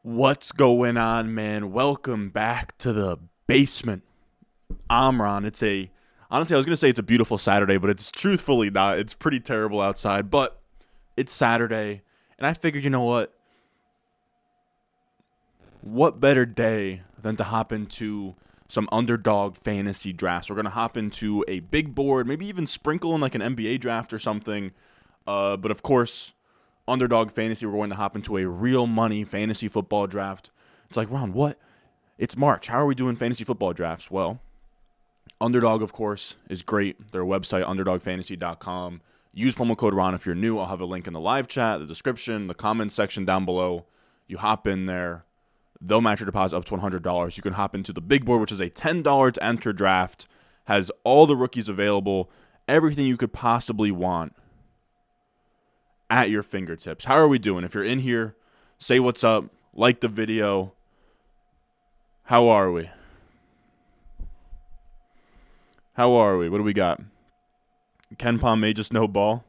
What's going on, man? Welcome back to the basement. I'm Ron. Honestly, I was going to say it's a beautiful Saturday, but it's truthfully not. It's pretty terrible outside, but it's Saturday, and I figured, you know what? What better day than to hop into some underdog fantasy drafts? We're going to hop into a big board, maybe even sprinkle in like an NBA draft or something. But of course, underdog fantasy, we're going to hop into a real money fantasy football draft. It's like, Ron, what? It's March. How are we doing fantasy football drafts? Well, Underdog, of course, is great. Their website, underdogfantasy.com. Use promo code Ron if you're new. I'll have a link in the live chat, the description, the comments section down below. You hop in there. They'll match your deposit up to $100. You can hop into the big board, which is a $10 to enter draft. Has all the rookies available. Everything you could possibly want at your fingertips. How are we doing? If you're in here, say what's up. Like the video. How are we? How are we? What do we got? Ken Pom may just no ball.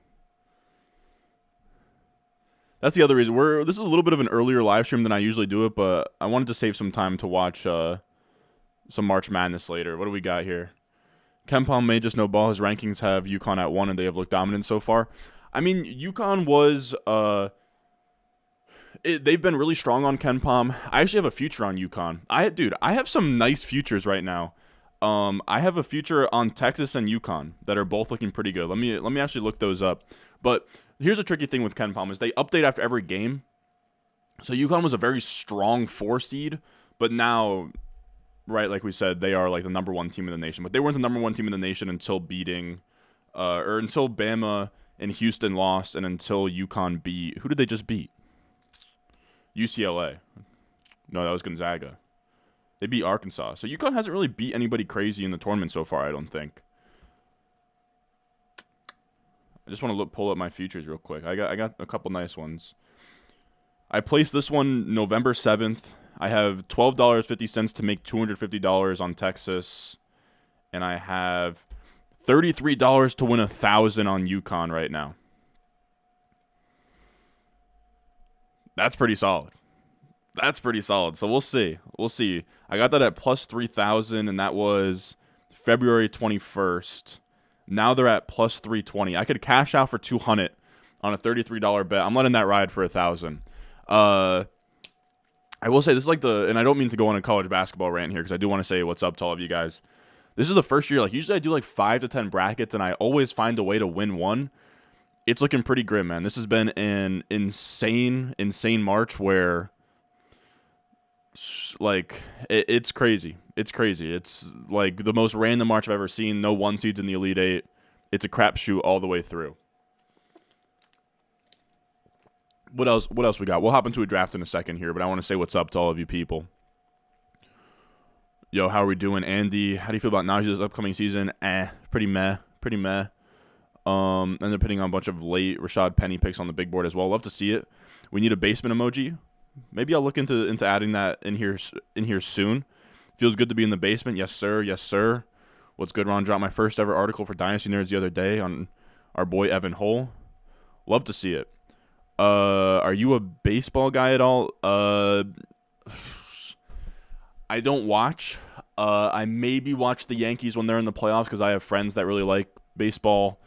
That's the other reason. This is a little bit of an earlier live stream than I usually do it, but I wanted to save some time to watch some March Madness later. What do we got here? Ken Pom may just no ball. His rankings have UConn at 1, and they have looked dominant so far. I mean, UConn was they've been really strong on Ken Pom. I actually have a future on UConn. I have some nice futures right now. I have a future on Texas and UConn that are both looking pretty good. Let me actually look those up. But here's a tricky thing with Ken Pom is they update after every game. So UConn was a very strong 4 seed, but now, right, like we said, they are like the number 1 team in the nation. But they weren't the number 1 team in the nation until until Bama and Houston lost, and until UConn beat. Who did they just beat? UCLA. No, that was Gonzaga. They beat Arkansas. So UConn hasn't really beat anybody crazy in the tournament so far, I don't think. I just want to pull up my futures real quick. I got a couple nice ones. I placed this one November 7th. I have $12.50 to make $250 on Texas. And I have $33 to win $1,000 on UConn right now. That's pretty solid. That's pretty solid. So we'll see. We'll see. I got that at plus 3,000, and that was February 21st. Now they're at plus 320. I could cash out for $200 on a $33 bet. I'm letting that ride for $1,000. I will say this is like and I don't mean to go on a college basketball rant here because I do want to say what's up to all of you guys. This is the first year. Like usually I do like 5 to 10 brackets, and I always find a way to win one. It's looking pretty grim, man. This has been an insane March where, like, it's crazy. It's crazy. It's like the most random March I've ever seen. No 1 seeds in the Elite Eight. It's a crapshoot all the way through. What else we got? We'll hop into a draft in a second here, but I want to say what's up to all of you people. Yo, how are we doing? Andy, how do you feel about Najee's upcoming season? Pretty meh. And they're putting on a bunch of late Rashad Penny picks on the big board as well. Love to see it. We need a basement emoji. Maybe I'll look into adding that in here soon. Feels good to be in the basement. Yes, sir. Yes, sir. What's good, Ron? Dropped my first ever article for Dynasty Nerds the other day on our boy Evan Hull. Love to see it. Are you a baseball guy at all? I don't watch. I maybe watch the Yankees when they're in the playoffs because I have friends that really like baseball.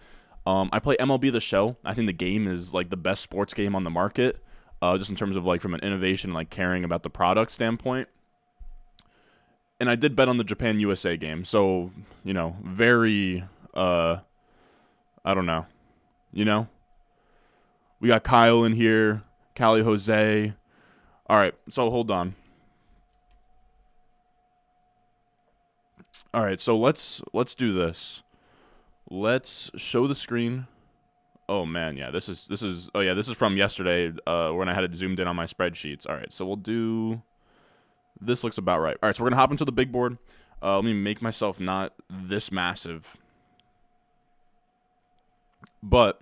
I play MLB The Show. I think the game is like the best sports game on the market, just in terms of like from an innovation, like caring about the product standpoint. And I did bet on the Japan-USA game, so, you know, very, I don't know, you know? We got Kyle in here, Cali Jose. All right, so hold on. All right, so let's do this. Let's show the screen. Oh man, yeah, this is from yesterday when I had it zoomed in on my spreadsheets. All right, so we'll do. This looks about right. All right, so we're gonna hop into the big board. Let me make myself not this massive, but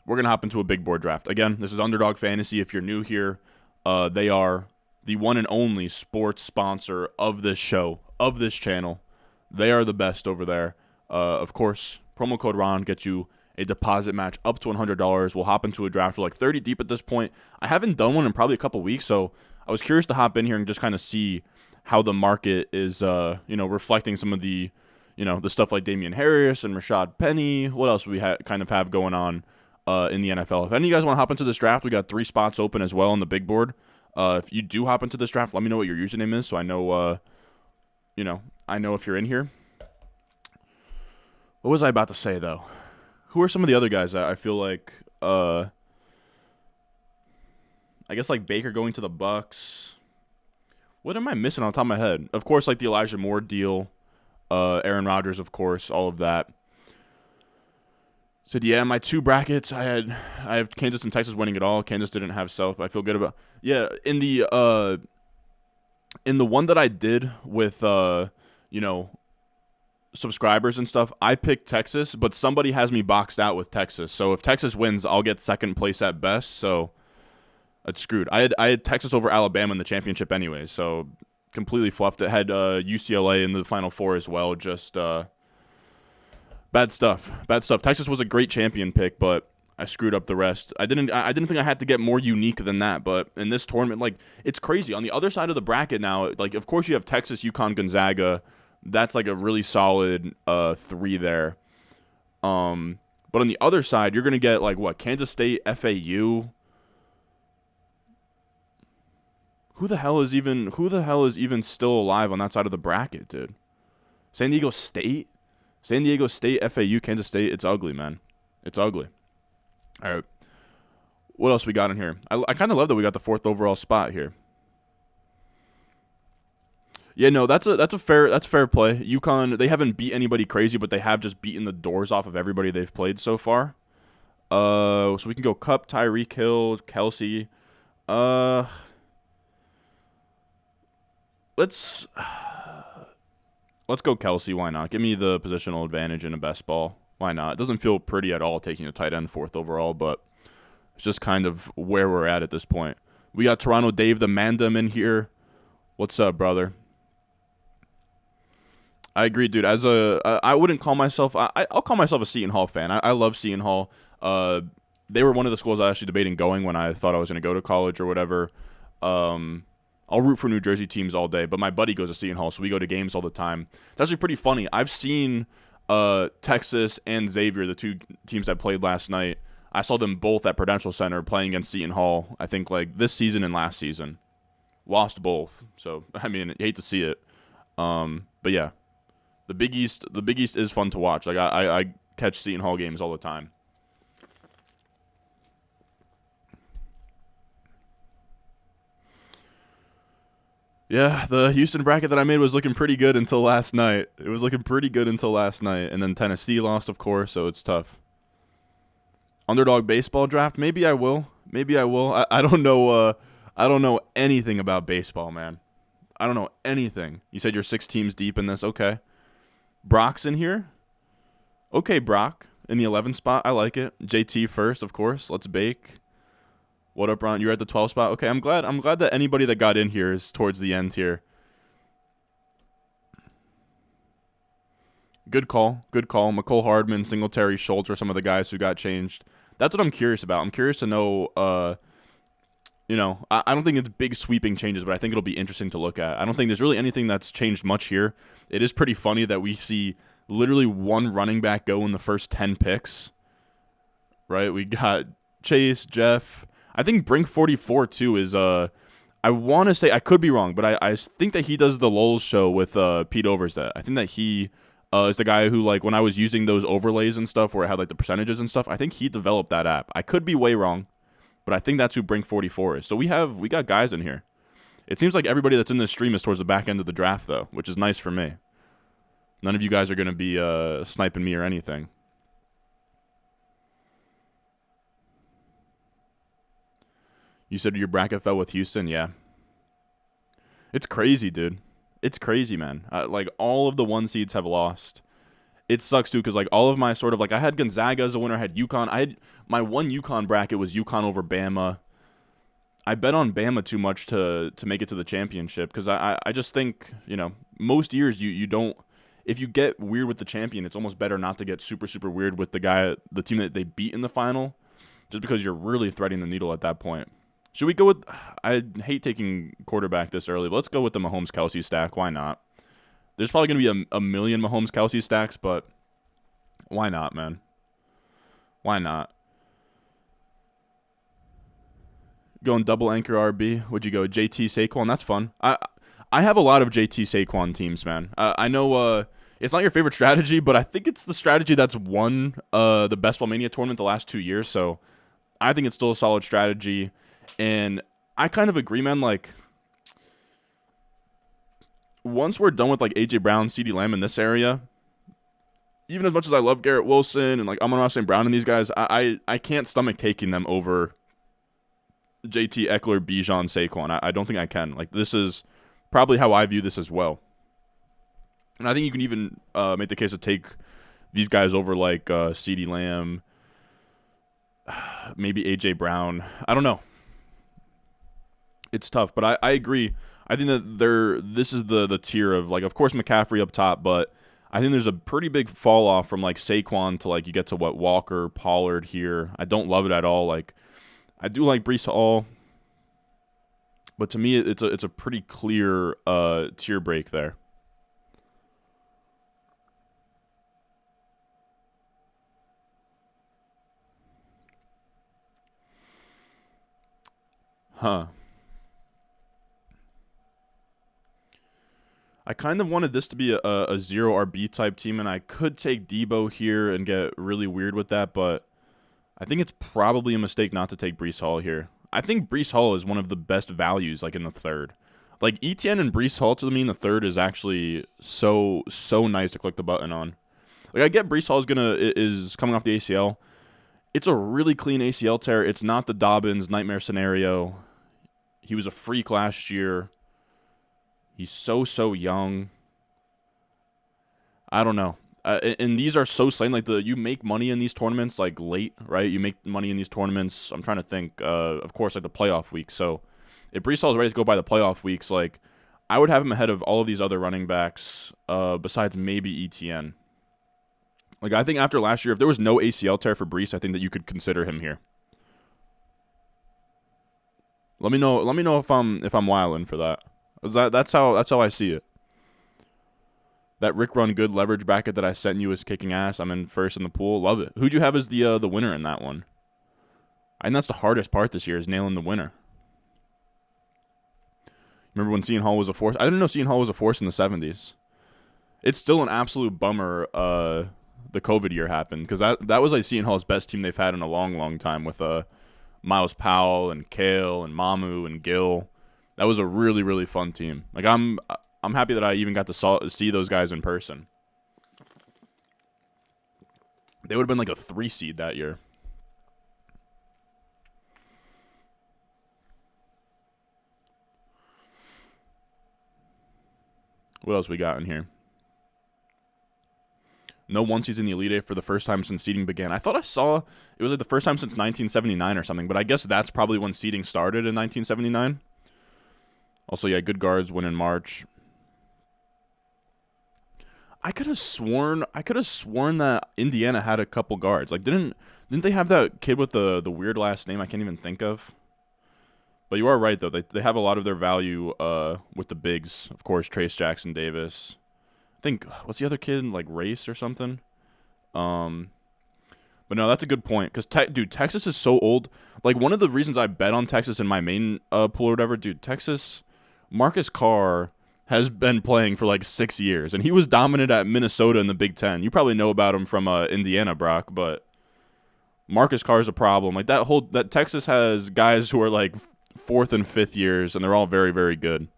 we're gonna hop into a big board draft. Again, this is Underdog Fantasy. If you're new here, they are the one and only sports sponsor of this show, of this channel. They are the best over there. Of course, promo code Ron gets you a deposit match up to $100. We'll hop into a draft. We're like 30 deep at this point. I haven't done one in probably a couple weeks, so I was curious to hop in here and just kind of see how the market is, reflecting some of the, the stuff like Damian Harris and Rashad Penny. What else we kind of have going on in the NFL? If any of you guys want to hop into this draft, we got 3 spots open as well on the big board. If you do hop into this draft, let me know what your username is so I know, I know if you're in here. What was I about to say, though? Who are some of the other guys that I feel like, I guess like Baker going to the Bucks. What am I missing on top of my head? Of course, like the Elijah Moore deal, Aaron Rodgers, of course, all of that. So yeah, my 2 brackets, I have Kansas and Texas winning it all. Kansas didn't have South, but I feel good about. Yeah, in the one that I did with subscribers and stuff, I picked Texas, but somebody has me boxed out with Texas. So if Texas wins, I'll get second place at best. So it's screwed. I had Texas over Alabama in the championship anyway, so completely fluffed it. Had UCLA in the Final Four as well. Just bad stuff. Bad stuff. Texas was a great champion pick, but I screwed up the rest. I didn't think I had to get more unique than that, but in this tournament, like, it's crazy. On the other side of the bracket now, like, of course you have Texas, UConn, Gonzaga. That's like a really solid 3 there. But on the other side, you're gonna get like what? Kansas State, FAU. Who the hell is even still alive on that side of the bracket, dude? San Diego State, FAU, Kansas State. It's ugly, man. It's ugly. All right. What else we got in here? I kind of love that we got the 4th overall spot here. Yeah, no, that's fair play. UConn, they haven't beat anybody crazy, but they have just beaten the doors off of everybody they've played so far. So we can go Cup, Tyreek Hill, Kelsey. Let's go Kelsey. Why not? Give me the positional advantage in a best ball. Why not? It doesn't feel pretty at all taking a tight end 4th overall, but it's just kind of where we're at this point. We got Toronto Dave the Mandem in here. What's up, brother? I agree, dude. I wouldn't call myself. I'll call myself a Seton Hall fan. I love Seton Hall. They were one of the schools I was actually debating going when I thought I was going to go to college or whatever. I'll root for New Jersey teams all day, but my buddy goes to Seton Hall, so we go to games all the time. It's actually pretty funny. I've seen Texas and Xavier, the 2 teams that played last night. I saw them both at Prudential Center playing against Seton Hall, I think like this season and last season. Lost both. So, I mean, you hate to see it. But yeah, the Big East is fun to watch. Like I catch Seton Hall games all the time. Yeah, the Houston bracket that I made was looking pretty good until last night. It was looking pretty good until last night. And then Tennessee lost, of course, so it's tough. Underdog baseball draft? Maybe I will. I don't know. I don't know anything about baseball, man. I don't know anything. You said you're 6 teams deep in this. Okay. Brock's in here. Okay, Brock. In the 11th spot. I like it. JT first, of course. Let's bake. What up, Ron? You're at the 12th spot. Okay, I'm glad that anybody that got in here is towards the end here. Good call. McCole Hardman, Singletary, Schultz are some of the guys who got changed. That's what I'm curious about. I'm curious to know, I don't think it's big sweeping changes, but I think it'll be interesting to look at. I don't think there's really anything that's changed much here. It is pretty funny that we see literally 1 running back go in the first 10 picks. Right? We got Chase, Jeff. I think Brink 44 too is I want to say, I could be wrong, but I think that he does the Lowell's show with Pete Overzet. I think that he is the guy who, like, when I was using those overlays and stuff where it had like the percentages and stuff, I think he developed that app. I could be way wrong, but I think that's who Brink 44 is. So we got guys in here. It seems like everybody that's in this stream is towards the back end of the draft though, which is nice for me. None of you guys are going to be sniping me or anything. You said your bracket fell with Houston? Yeah. It's crazy, dude. It's crazy, man. Like, all of the 1 seeds have lost. It sucks, too, because, like, all of my sort of, like, I had Gonzaga as a winner. I had UConn. My 1 UConn bracket was UConn over Bama. I bet on Bama too much to make it to the championship because I just think, most years you don't. if you get weird with the champion, it's almost better not to get super, super weird with the team that they beat in the final, just because you're really threading the needle at that point. Should we go with, I hate taking quarterback this early, but let's go with the Mahomes-Kelsey stack. Why not? There's probably going to be a million Mahomes-Kelsey stacks, but why not, man? Why not? Going double anchor RB. Would you go JT Saquon? That's fun. I have a lot of JT Saquon teams, man. I know it's not your favorite strategy, but I think it's the strategy that's won the Best Ball Mania tournament the last 2 years. So I think it's still a solid strategy. And I kind of agree, man. Like, once we're done with like AJ Brown, CeeDee Lamb in this area, even as much as I love Garrett Wilson and like Amon-Ra St. Brown and these guys, I can't stomach taking them over JT, Eckler, Bijan, Saquon. I don't think I can. Like, this is probably how I view this as well. And I think you can even make the case to take these guys over like CeeDee Lamb, maybe AJ Brown. I don't know. It's tough, but I agree. I think that this is the tier of, like, of course McCaffrey up top, but I think there's a pretty big fall off from like Saquon to like you get to what, Walker, Pollard here. I don't love it at all. Like, I do like Breece Hall, but to me it's a pretty clear tier break there. Huh. I kind of wanted this to be a zero RB type team, and I could take Debo here and get really weird with that, but I think it's probably a mistake not to take Breece Hall here. I think Breece Hall is one of the best values, like, in the third. Like, Etienne and Breece Hall to me in the third is actually so nice to click the button on. Like, I get Breece Hall is coming off the ACL. It's a really clean ACL tear. It's not the Dobbins nightmare scenario. He was a freak last year. He's so young. I don't know. And these are so slain. Like, you make money in these tournaments, like, late, right? You make money in these tournaments. I'm trying to think, of course, like the playoff week. So if Breece Hall is ready to go by the playoff weeks, like, I would have him ahead of all of these other running backs, besides maybe Etienne. Like, I think after last year, if there was no ACL tear for Breece, I think that you could consider him here. Let me know if I'm wilding for that. That's how I see it. That Rick Run Good leverage bracket that I sent you is kicking ass. I'm in first in the pool. Love it. Who'd you have as the winner in that one? I think that's the hardest part this year, is nailing the winner. Remember when Seton Hall was a force? I didn't know Seton Hall was a force in the 70s. It's still an absolute bummer the COVID year happened, because that was like Seton Hall's best team they've had in a long time, with Miles Powell and Kale and Mamu and Gill. That was a really fun team. Like, I'm happy that I even got to see those guys in person. They would have been like a 3 seed that year. What else we got in here? No one seeds in the Elite Eight for the first time since seeding began. I thought I saw it was like the first time since 1979 or something, but I guess that's probably when seeding started in 1979. Also, yeah, good guards win in March. I could have sworn that Indiana had a couple guards. Like, didn't they have that kid with the weird last name I can't even think of? But you are right, though. They have a lot of their value with the bigs. Of course, Trace Jackson Davis. I think, what's the other kid? Like, Race or something? But no, that's a good point. Because, dude, Texas is so old. Like, one of the reasons I bet on Texas in my main pool or whatever, dude, Texas, Marcus Carr has been playing for like 6 years, and he was dominant at Minnesota in the Big Ten. You probably know about him from Indiana, Brock, but Marcus Carr is a problem. Like, that Texas has guys who are like 4th and 5th years, and they're all very good.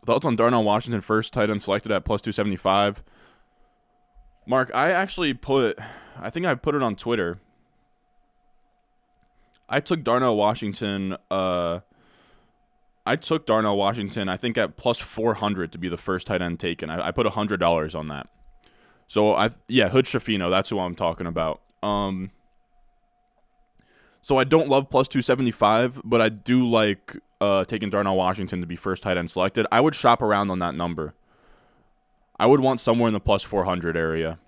Thoughts on Darnell Washington, first tight end selected at plus 275. Mark, I think I put it on Twitter. I took Darnell Washington. I think at plus 400 to be the first tight end taken. I put $100 on that. So Hood Schifino, that's who I'm talking about. So I don't love plus 275, but I do like taking Darnell Washington to be first tight end selected. I would shop around on that number. I would want somewhere in the plus 400 area.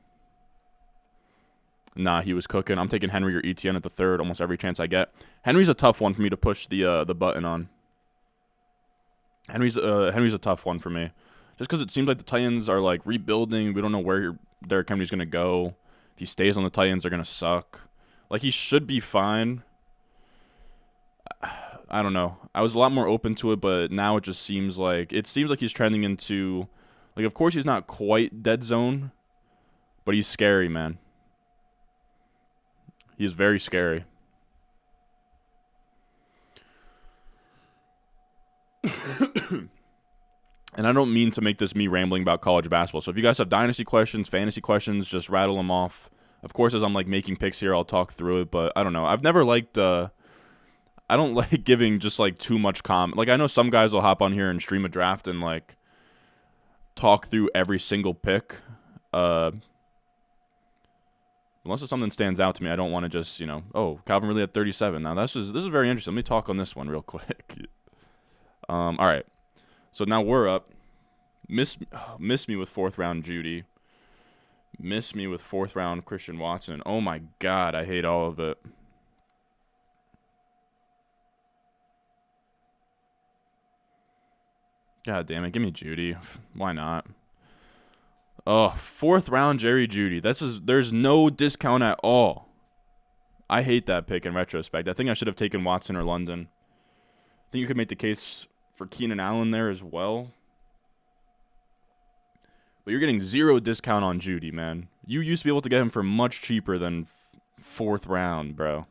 Nah, he was cooking. I'm taking Henry or ETN at the third almost every chance I get. Henry's a tough one for me to push the button on. Henry's a tough one for me. Just because it seems like the Titans are like rebuilding. We don't know where Derrick Henry's going to go. If he stays on the Titans, they're going to suck. Like, he should be fine. I don't know. I was a lot more open to it, but now it just seems like he's trending into, like, of course he's not quite dead zone, but he's scary, man. He's very scary. And I don't mean to make this me rambling about college basketball. So if you guys have dynasty questions, fantasy questions, just rattle them off. Of course, as I'm like making picks here, I'll talk through it. But I don't know. I've never liked. I don't like giving just like too much comment. Like, I know some guys will hop on here and stream a draft and like talk through every single pick. Unless if something stands out to me, I don't want to just, oh, Calvin really had 37. Now this is very interesting. Let me talk on this one real quick. All right. So now we're up. Miss me with fourth round Judy. Miss me with fourth round Christian Watson. Oh my God, I hate all of it. God damn it, give me Judy. Why not? Oh, fourth round Jerry Judy. There's no discount at all. I hate that pick in retrospect. I think I should have taken Watson or London. I think you could make the case for Keenan Allen there as well. But you're getting zero discount on Judy, man. You used to be able to get him for much cheaper than fourth round, bro.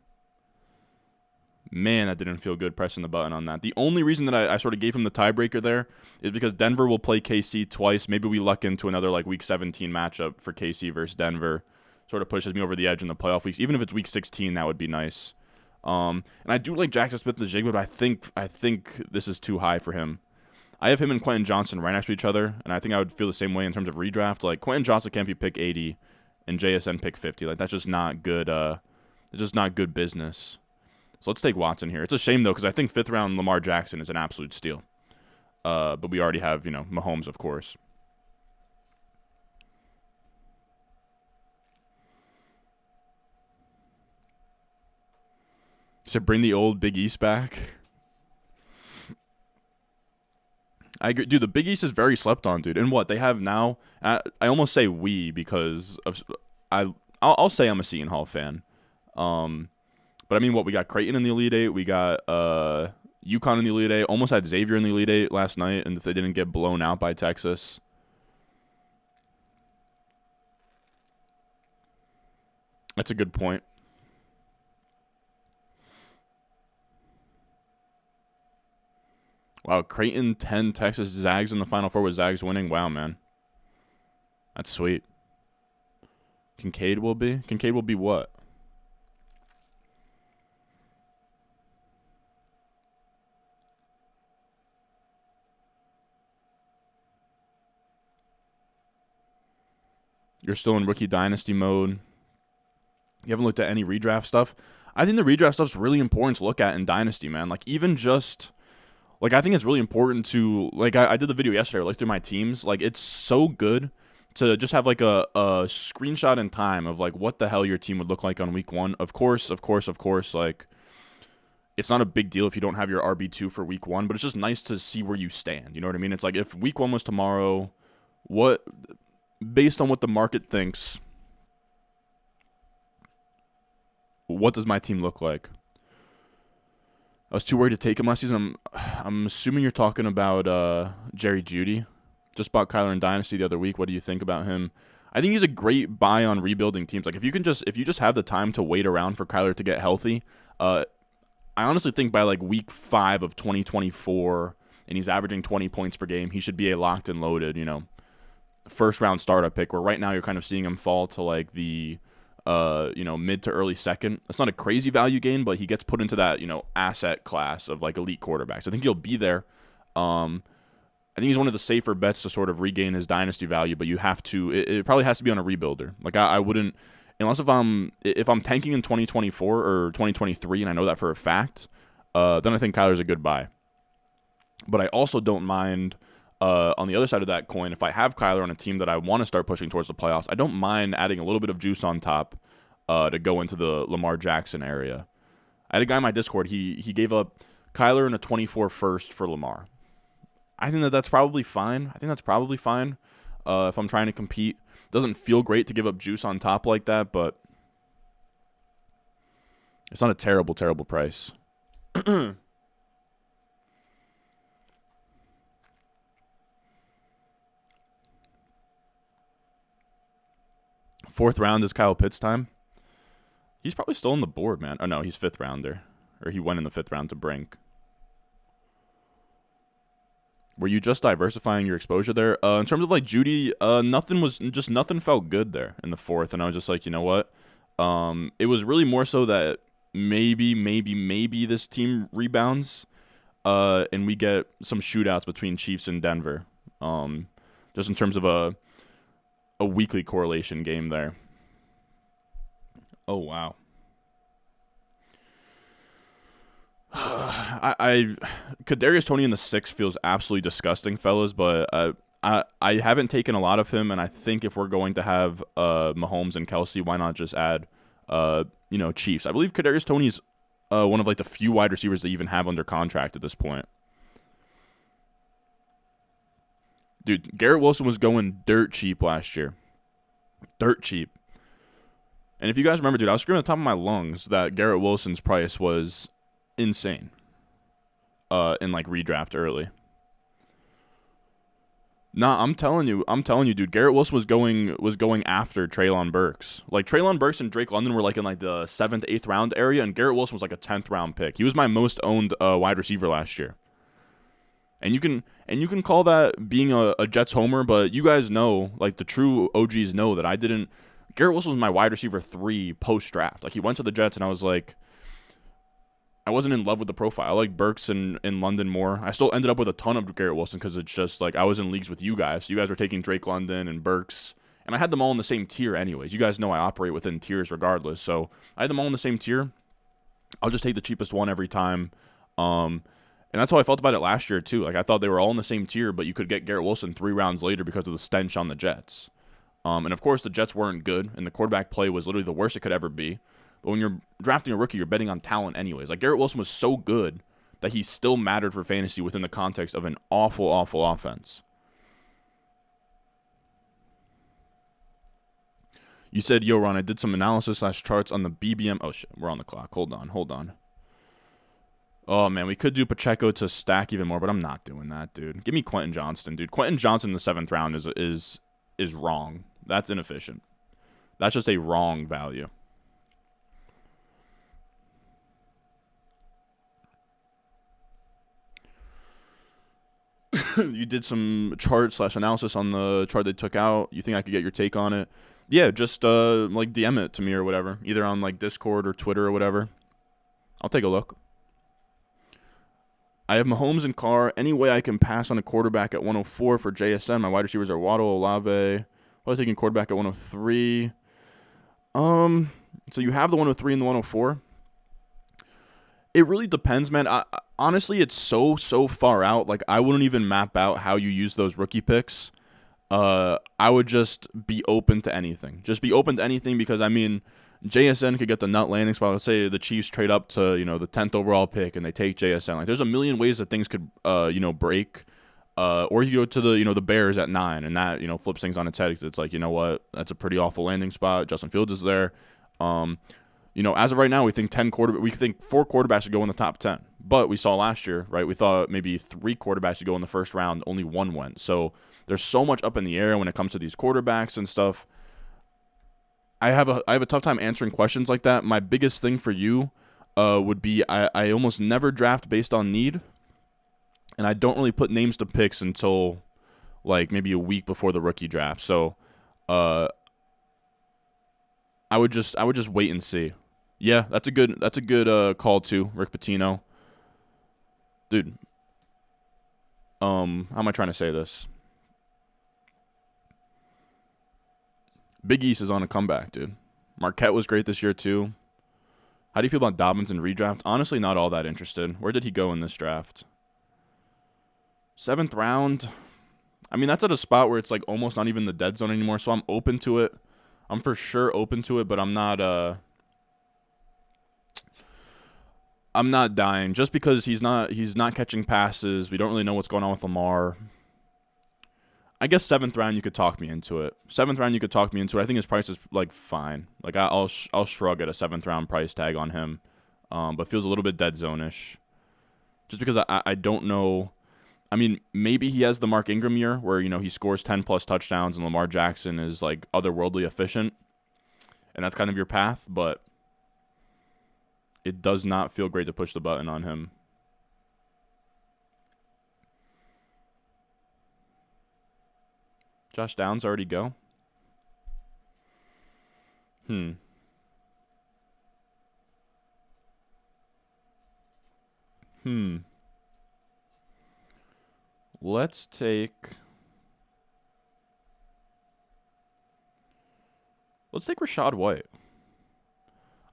Man, that didn't feel good pressing the button on that. The only reason that I sort of gave him the tiebreaker there is because Denver will play KC twice. Maybe we luck into another like Week 17 matchup for KC versus Denver. Sort of pushes me over the edge in the playoff weeks. Even if it's Week 16, that would be nice. And I do like Jackson Smith-Njigba, but I think this is too high for him. I have him and Quentin Johnson right next to each other, and I think I would feel the same way in terms of redraft. Like, Quentin Johnson can't be pick 80 and JSN pick 50. Like, that's just not good. It's just not good business. So let's take Watson here. It's a shame, though, because I think fifth round Lamar Jackson is an absolute steal. But we already have, Mahomes, of course. To bring the old Big East back. I agree. Dude, the Big East is very slept on, dude. And what they have now, I almost say we because of, I'll say I'm a Seton Hall fan. But I mean, what, we got Creighton in the Elite Eight. We got UConn in the Elite Eight. Almost had Xavier in the Elite Eight last night, and if they didn't get blown out by Texas. That's a good point. Wow, Creighton 10, Texas, Zags in the Final Four with Zags winning. Wow, man. That's sweet. Kincaid will be? Kincaid will be what? You're still in rookie dynasty mode. You haven't looked at any redraft stuff. I think the redraft stuff's really important to look at in dynasty, man. Like, even just... Like, I think it's really important to, like, I did the video yesterday, I looked through my teams. Like, it's so good to just have, like, a screenshot in time of, like, what the hell your team would look like on week one. Of course, like, it's not a big deal if you don't have your RB2 for week one, but it's just nice to see where you stand. You know what I mean? It's like, if week one was tomorrow, based on what the market thinks, what does my team look like? I was too worried to take him last season. I'm assuming you're talking about Jerry Jeudy. Just bought Kyler in Dynasty the other week. What do you think about him? I think he's a great buy on rebuilding teams. Like, if you just have the time to wait around for Kyler to get healthy, I honestly think by like week 5 of 2024, and he's averaging 20 points per game, he should be a locked and loaded, first round startup pick. Where right now you're kind of seeing him fall to like the mid to early second. That's not a crazy value gain, but he gets put into that, asset class of like elite quarterbacks. I think he'll be there. I think he's one of the safer bets to sort of regain his dynasty value, but you have to, it probably has to be on a rebuilder. Like, I wouldn't, unless if I'm tanking in 2024 or 2023, and I know that for a fact, then I think Kyler's a good buy. But I also don't mind, on the other side of that coin, if I have Kyler on a team that I want to start pushing towards the playoffs, I don't mind adding a little bit of juice on top to go into the Lamar Jackson area. I had a guy in my Discord, he gave up Kyler and a 24 first for Lamar. I think that's probably fine. If I'm trying to compete. Doesn't feel great to give up juice on top like that, but it's not a terrible, terrible price. Fourth round is Kyle Pitts time. He's probably still on the board, man. Oh, no, he's fifth rounder. Or he went in the fifth round to Brink. Were you just diversifying your exposure there? In terms of like Judy, nothing felt good there in the fourth, and I was just like, you know what? It was really more so that maybe this team rebounds, and we get some shootouts between Chiefs and Denver. Just in terms of a weekly correlation game there. Oh wow. I Kadarius Toney in the 6 feels absolutely disgusting, fellas. But I haven't taken a lot of him, and I think if we're going to have Mahomes and Kelsey, why not just add Chiefs? I believe Kadarius Toney's one of like the few wide receivers they even have under contract at this point. Dude, Garrett Wilson was going dirt cheap last year. Dirt cheap. And if you guys remember, dude, I was screaming at the top of my lungs that Garrett Wilson's price was insane in like redraft early. Nah, I'm telling you, dude. Garrett Wilson was going after Treylon Burks. Like Treylon Burks and Drake London were like in like the 7th, 8th round area, and Garrett Wilson was like a 10th round pick. He was my most owned wide receiver last year. And you can call that being a Jets homer, but you guys know, like the true OGs know that I didn't. Garrett Wilson was my wide receiver 3 post draft. Like he went to the Jets, and I was like, I wasn't in love with the profile. I like Burks and London more. I still ended up with a ton of Garrett Wilson because it's just like I was in leagues with you guys. You guys were taking Drake London and Burks, and I had them all in the same tier anyways. You guys know I operate within tiers regardless. So I had them all in the same tier. I'll just take the cheapest one every time. And that's how I felt about it last year too. Like I thought they were all in the same tier, but you could get Garrett Wilson 3 rounds later because of the stench on the Jets. And of course the Jets weren't good, and the quarterback play was literally the worst it could ever be. But when you're drafting a rookie, you're betting on talent anyways. Like Garrett Wilson was so good that he still mattered for fantasy within the context of an awful, awful offense. You said, yo, Ron, I did some analysis / charts on the BBM. Oh, shit, we're on the clock. Hold on. Oh, man, we could do Pacheco to stack even more, but I'm not doing that, dude. Give me Quentin Johnston, dude. Quentin Johnston in the 7th round is wrong. That's inefficient. That's just a wrong value. You did some chart / analysis on the chart they took out. You think I could get your take on it? Yeah, just like DM it to me or whatever, either on like Discord or Twitter or whatever. I'll take a look. I have Mahomes and Carr. Any way I can pass on a quarterback at 104 for JSN? My wide receivers are Waddle, Olave. I was taking quarterback at 103. So you have the 103 and the 104. It really depends, man. Honestly, it's so far out. Like, I wouldn't even map out how you use those rookie picks. I would just be open to anything. Just be open to anything because, I mean, JSN could get the nut landing spot. Let's say the Chiefs trade up to, the 10th overall pick and they take JSN. Like, there's a million ways that things could, break. Or you go to the Bears at 9 and that, flips things on its head because it's like, you know what? That's a pretty awful landing spot. Justin Fields is there. As of right now, we think 4 quarterbacks should go in the top 10. But we saw last year, right? We thought maybe 3 quarterbacks should go in the first round. Only 1 went. So there's so much up in the air when it comes to these quarterbacks and stuff. I have a tough time answering questions like that. My biggest thing for you would be I almost never draft based on need, and I don't really put names to picks until like maybe a week before the rookie draft. So I would just wait and see. Yeah, that's a good call too, Rick Pitino. Dude, how am I trying to say this? Big East is on a comeback, dude. Marquette was great this year too. How do you feel about Dobbins in redraft? Honestly, not all that interested. Where did he go in this draft? 7th round. I mean, that's at a spot where it's like almost not even the dead zone anymore, so I'm open to it. I'm for sure open to it, but I'm not dying just because he's not catching passes. We don't really know what's going on with Lamar. I guess 7th round you could talk me into it. 7th round you could talk me into it. I think his price is like fine. Like I'll shrug at a 7th round price tag on him, but feels a little bit dead zone-ish. Just because I don't know. I mean, maybe he has the Mark Ingram year where he scores 10 plus touchdowns and Lamar Jackson is like otherworldly efficient, and that's kind of your path. But it does not feel great to push the button on him. Josh Downs already go? Hmm. Let's take Rachaad White.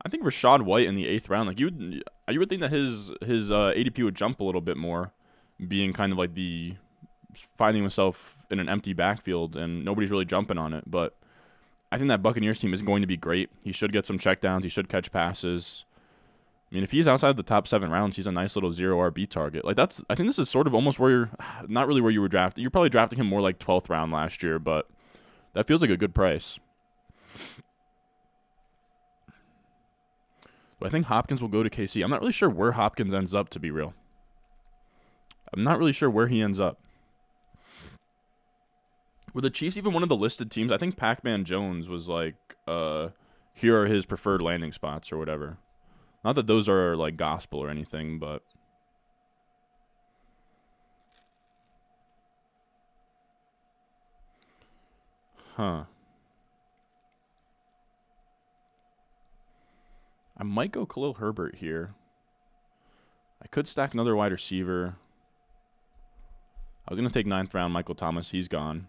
I think Rachaad White in the 8th round, like you would think that his ADP would jump a little bit more, being kind of like the finding himself in an empty backfield and nobody's really jumping on it. But I think that Buccaneers team is going to be great. He should get some checkdowns. He should catch passes. I mean, if he's outside the top 7 rounds, he's a nice little 0 RB target. Like I think this is sort of almost where you're not really where you were drafted. You're probably drafting him more like 12th round last year, but that feels like a good price. So I think Hopkins will go to KC. I'm not really sure where Hopkins ends up, to be real. I'm not really sure where he ends up. Were the Chiefs even one of the listed teams? I think Pac-Man Jones was like, here are his preferred landing spots or whatever. Not that those are like gospel or anything, but I might go Khalil Herbert here. I could stack another wide receiver. I was going to take 9th round Michael Thomas. He's gone.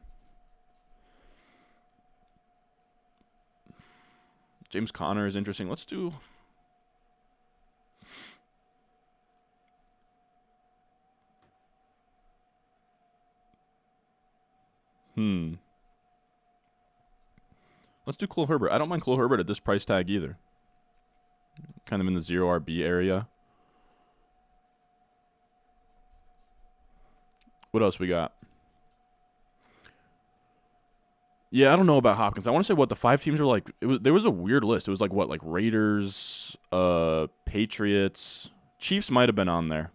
James Conner is interesting. Let's do... Let's do Khalil Herbert. I don't mind Khalil Herbert at this price tag either. Kind of in the 0 RB area. What else we got? Yeah, I don't know about Hopkins. I want to say what the 5 teams were like. There was a weird list. It was like what, like Raiders, Patriots, Chiefs might have been on there.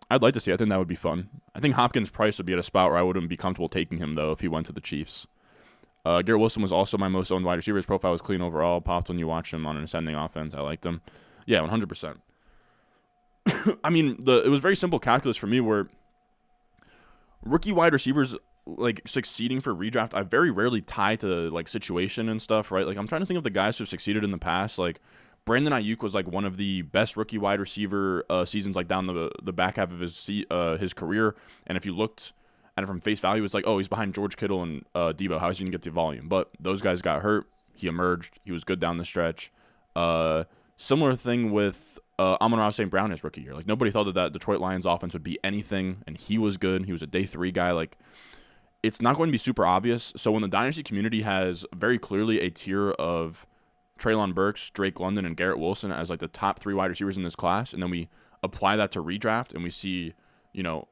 I'd like to see. I think that would be fun. I think Hopkins' price would be at a spot where I wouldn't be comfortable taking him though if he went to the Chiefs. Garrett Wilson was also my most owned wide receiver. His profile was clean overall. Popped when you watch him on an ascending offense. I liked him. Yeah, 100%. I mean, it was very simple calculus for me where rookie wide receivers like succeeding for redraft, I very rarely tie to like situation and stuff, right? Like I'm trying to think of the guys who've succeeded in the past. Like Brandon Ayuk was like one of the best rookie wide receiver seasons, like down the back half of his career. And if you looked at it from face value, it's like, oh, he's behind George Kittle and Debo. How is he gonna get the volume? But those guys got hurt. He emerged. He was good down the stretch. Similar thing with Amon-Ra St. Brown his rookie year. Like nobody thought that Detroit Lions offense would be anything, and he was good. He was a day 3 guy. Like it's not going to be super obvious. So when the dynasty community has very clearly a tier of Treylon Burks, Drake London, and Garrett Wilson as like the top 3 wide receivers in this class, and then we apply that to redraft and we see,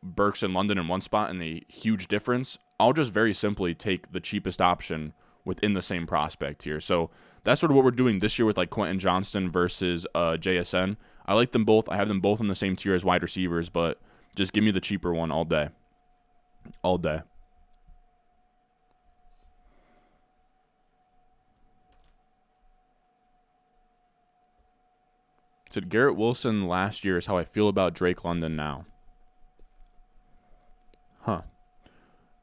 Burks and London in one spot and a huge difference, I'll just very simply take the cheapest option within the same prospect here. So that's sort of what we're doing this year with like Quentin Johnston versus JSN. I like them both. I have them both in the same tier as wide receivers, but just give me the cheaper one all day. All day. Said Garrett Wilson last year is how I feel about Drake London now.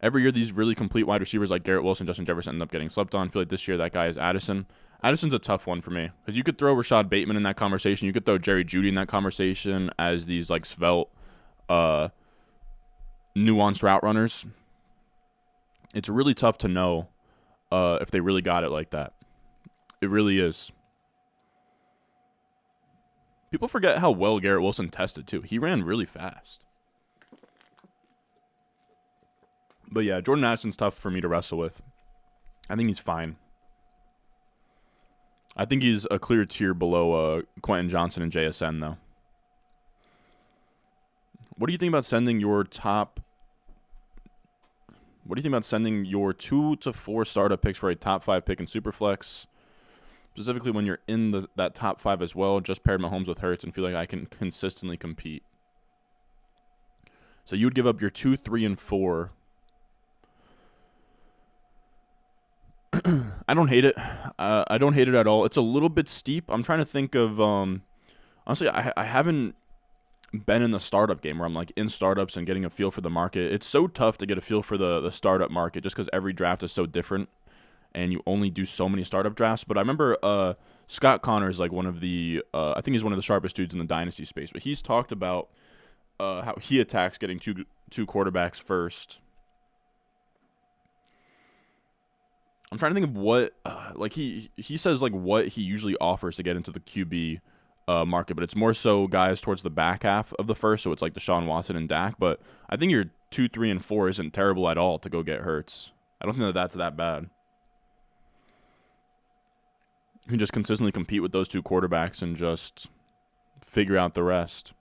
Every year, these really complete wide receivers like Garrett Wilson, Justin Jefferson end up getting slept on. I feel like this year that guy is Addison. Addison's a tough one for me because you could throw Rashad Bateman in that conversation. You could throw Jerry Jeudy in that conversation as these like svelte, nuanced route runners. It's really tough to know if they really got it like that. It really is. People forget how well Garrett Wilson tested too. He ran really fast. But yeah, Jordan Addison's tough for me to wrestle with. I think he's fine. I think he's a clear tier below Quentin Johnson and JSN, though. What do you think about sending your top... What do you think about sending your 2 to 4 startup picks for a top 5 pick in Superflex? Specifically when you're in that top 5 as well, just paired Mahomes with Hurts and feel like I can consistently compete. So you would give up your 2, 3, and 4. I don't hate it. I don't hate it at all. It's a little bit steep. I'm trying to think of... honestly, I haven't been in the startup game where I'm like in startups and getting a feel for the market. It's so tough to get a feel for the startup market just because every draft is so different and you only do so many startup drafts. But I remember Scott Connor is like one of the... I think he's one of the sharpest dudes in the dynasty space. But he's talked about how he attacks getting two quarterbacks first. I'm trying to think of what, like he says like what he usually offers to get into the QB market, but it's more so guys towards the back half of the first, so it's like Deshaun Watson and Dak. But I think your 2, 3, and 4 isn't terrible at all to go get Hurts. I don't think that's that bad. You can just consistently compete with those 2 quarterbacks and just figure out the rest.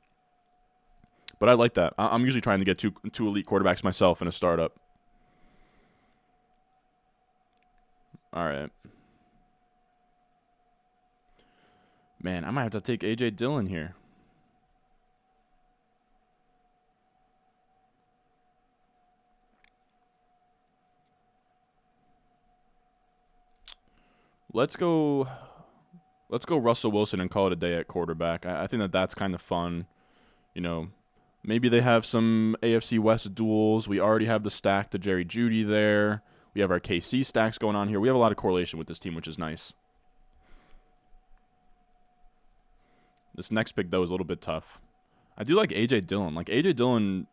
But I like that. I'm usually trying to get two elite quarterbacks myself in a startup. All right. Man, I might have to take A.J. Dillon here. Let's go Russell Wilson and call it a day at quarterback. I think that's kind of fun. You know, maybe they have some AFC West duels. We already have the stack to Jerry Jeudy there. We have our KC stacks going on here. We have a lot of correlation with this team, which is nice. This next pick, though, is a little bit tough. I do like A.J. Dillon. Like, A.J. Dillon,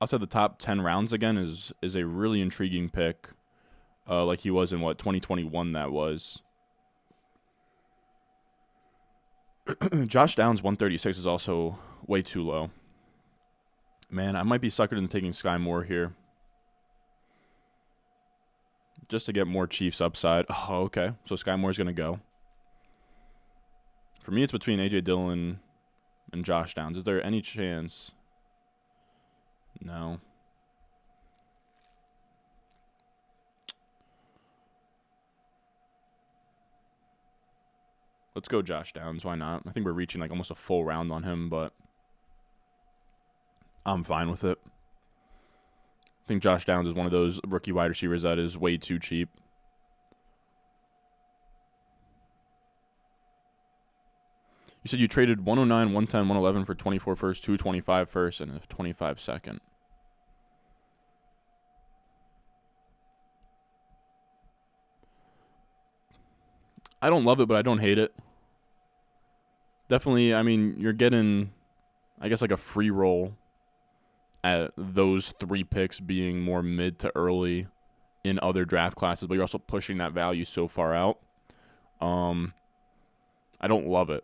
outside the top 10 rounds again, is a really intriguing pick. Like he was in, 2021 that was. Josh Downs, 136, is also way too low. Man, I might be suckered into taking Sky Moore here. Just to get more Chiefs upside. Oh, okay. So Sky Moore's going to go. For me, it's between A.J. Dillon and Josh Downs. Is there any chance? No. Let's go Josh Downs. Why not? I think we're reaching like almost a full round on him, but I'm fine with it. I think Josh Downs is one of those rookie wide receivers that is way too cheap. You said you traded 109, 110, 111 for 24 first, 225 first, and a 25 second. I don't love it, but I don't hate it. Definitely, I mean, you're getting, I guess, like a free roll at those 3 picks being more mid to early in other draft classes, but you're also pushing that value so far out. I don't love it.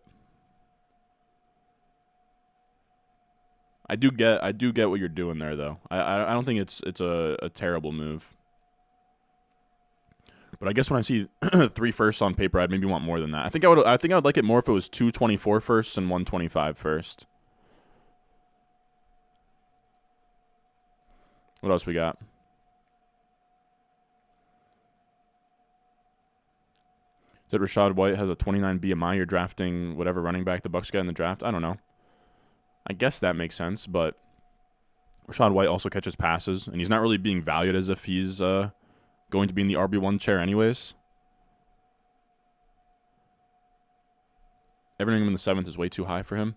I do get what you're doing there, though. I don't think it's a terrible move. But I guess when I see 3 firsts on paper, I'd maybe want more than that. I think I would like it more if it was 224 firsts and 125 first. What else we got? Said Rashad White has a 29 BMI. You're drafting whatever running back the Bucs get in the draft. I don't know. I guess that makes sense, but Rashad White also catches passes, and he's not really being valued as if he's going to be in the RB1 chair anyways. Everything in the 7th is way too high for him.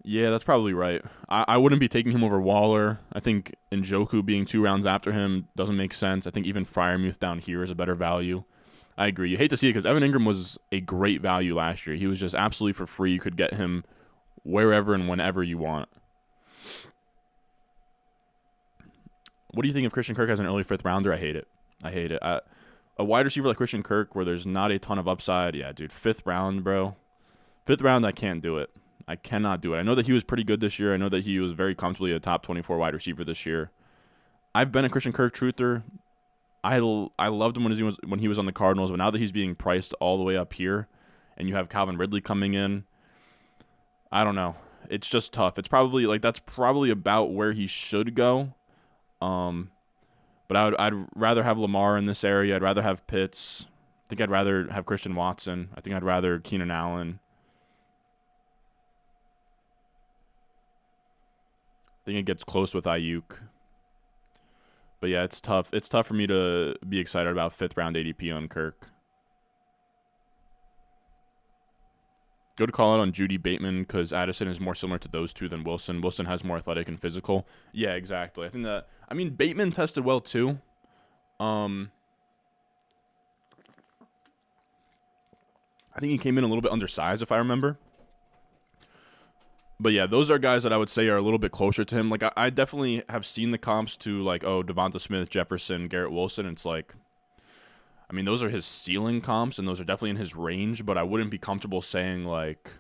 Yeah, that's probably right. I wouldn't be taking him over Waller. I think Njoku being 2 rounds after him doesn't make sense. I think even Freiermuth down here is a better value. I agree. You hate to see it because Evan Ingram was a great value last year. He was just absolutely for free. You could get him wherever and whenever you want. What do you think if Christian Kirk has an early 5th rounder? I hate it. A wide receiver like Christian Kirk where there's not a ton of upside. Yeah, dude, 5th round, bro. 5th round, I can't do it. I cannot do it. I know that he was pretty good this year. I know that he was very comfortably a top 24 wide receiver this year. I've been a Christian Kirk truther. I loved him when he was on the Cardinals, but now that he's being priced all the way up here, and you have Calvin Ridley coming in, I don't know. It's just tough. It's probably that's probably about where he should go. But I'd rather have Lamar in this area. I'd rather have Pitts. I think I'd rather have Christian Watson. I think I'd rather Keenan Allen. I think it gets close with Ayuk. But yeah, it's tough. It's tough for me to be excited about 5th round ADP on Kirk. Go to call out on Judy Bateman because Addison is more similar to those two than Wilson. Wilson has more athletic and physical. Yeah, exactly. I mean, Bateman tested well too. I think he came in a little bit undersized, if I remember. But yeah, those are guys that I would say are a little bit closer to him. Like, I definitely have seen the comps to, like, Devonta Smith, Jefferson, Garrett Wilson. It's like, I mean, those are his ceiling comps, and those are definitely in his range, but I wouldn't be comfortable saying, like,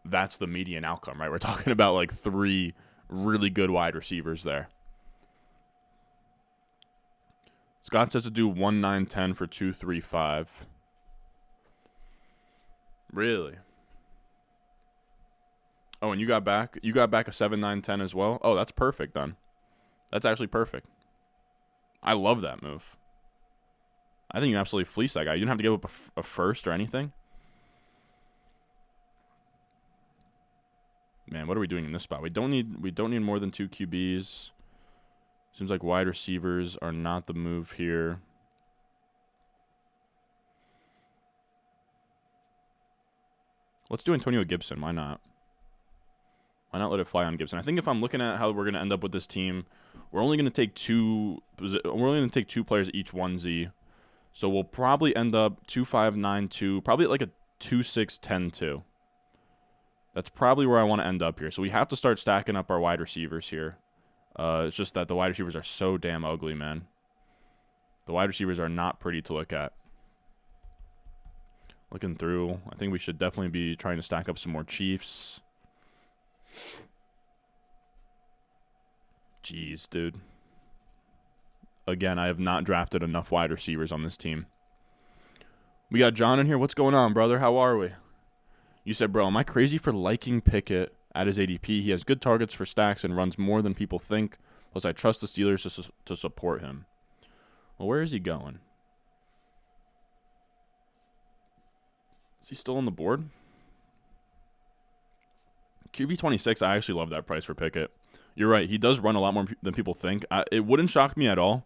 that's the median outcome, right? We're talking about, like, 3 really good wide receivers there. Scott says to do 1-9-10 for 2-3-5. Really? Oh, and you got back a 7-9-10 as well? Oh, that's perfect then. That's actually perfect. I love that move. I think you absolutely fleeced that guy. You didn't have to give up a first or anything. Man, what are we doing in this spot? We don't need more than 2 QBs. Seems like wide receivers are not the move here. Let's do Antonio Gibson. Why not? Why not let it fly on Gibson? I think if I'm looking at how we're going to end up with this team, we're only going to take 2 players each 1Z. So we'll probably end up 2-5-9-2, probably like a 2-6-10-2. That's probably where I want to end up here. So we have to start stacking up our wide receivers here. It's just that the wide receivers are so damn ugly, man. The wide receivers are not pretty to look at. Looking through, I think we should definitely be trying to stack up some more Chiefs. Jeez, dude. Again, I have not drafted enough wide receivers on this team. We got John in here. What's going on, brother? How are we? You said, bro, am I crazy for liking Pickett at his ADP? He has good targets for stacks and runs more than people think. Plus, I trust the Steelers to support him. Well, where is he going? Is he still on the board? QB 26, I actually love that price for Pickett. You're right. He does run a lot more than people think. It wouldn't shock me at all.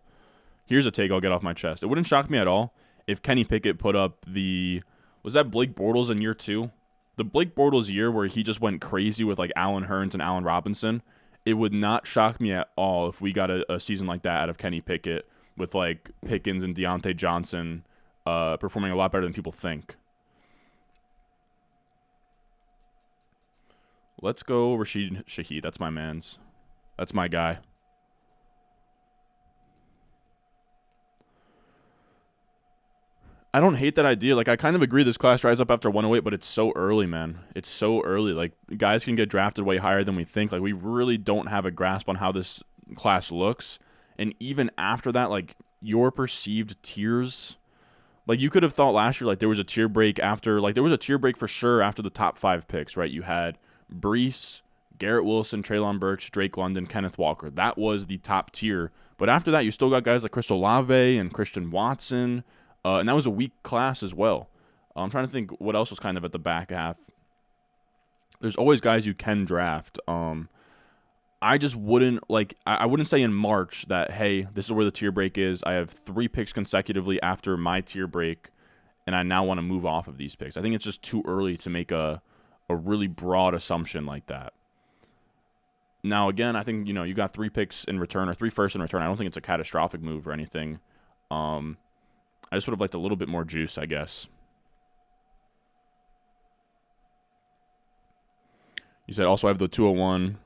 Here's a take I'll get off my chest. It wouldn't shock me at all if Kenny Pickett put up was that Blake Bortles in year 2? The Blake Bortles year where he just went crazy with like Allen Hurns and Allen Robinson. It would not shock me at all if we got a season like that out of Kenny Pickett with like Pickens and Deontay Johnson performing a lot better than people think. Let's go Rashid Shaheed. That's my man's. That's my guy. I don't hate that idea. Like, I kind of agree this class dries up after 108, but it's so early, man. It's so early. Like, guys can get drafted way higher than we think. Like, we really don't have a grasp on how this class looks. And even after that, like, your perceived tiers, like, you could have thought last year, like, there was a tier break after, like, there was a tier break for sure after the top 5 picks, right? You had Brees, Garrett Wilson, Treylon Burks, Drake London, Kenneth Walker. That was the top tier. But after that, you still got guys like Chris Olave and Christian Watson. And that was a weak class as well. I'm trying to think what else was kind of at the back half. There's always guys you can draft. I just wouldn't, like, I wouldn't say in March that, hey, this is where the tier break is. I have 3 picks consecutively after my tier break, and I now want to move off of these picks. I think it's just too early to make a really broad assumption like that. Now, again, I think, you got 3 picks in return or 3 firsts in return. I don't think it's a catastrophic move or anything. I just would have liked a little bit more juice, I guess. You said also I have the 201.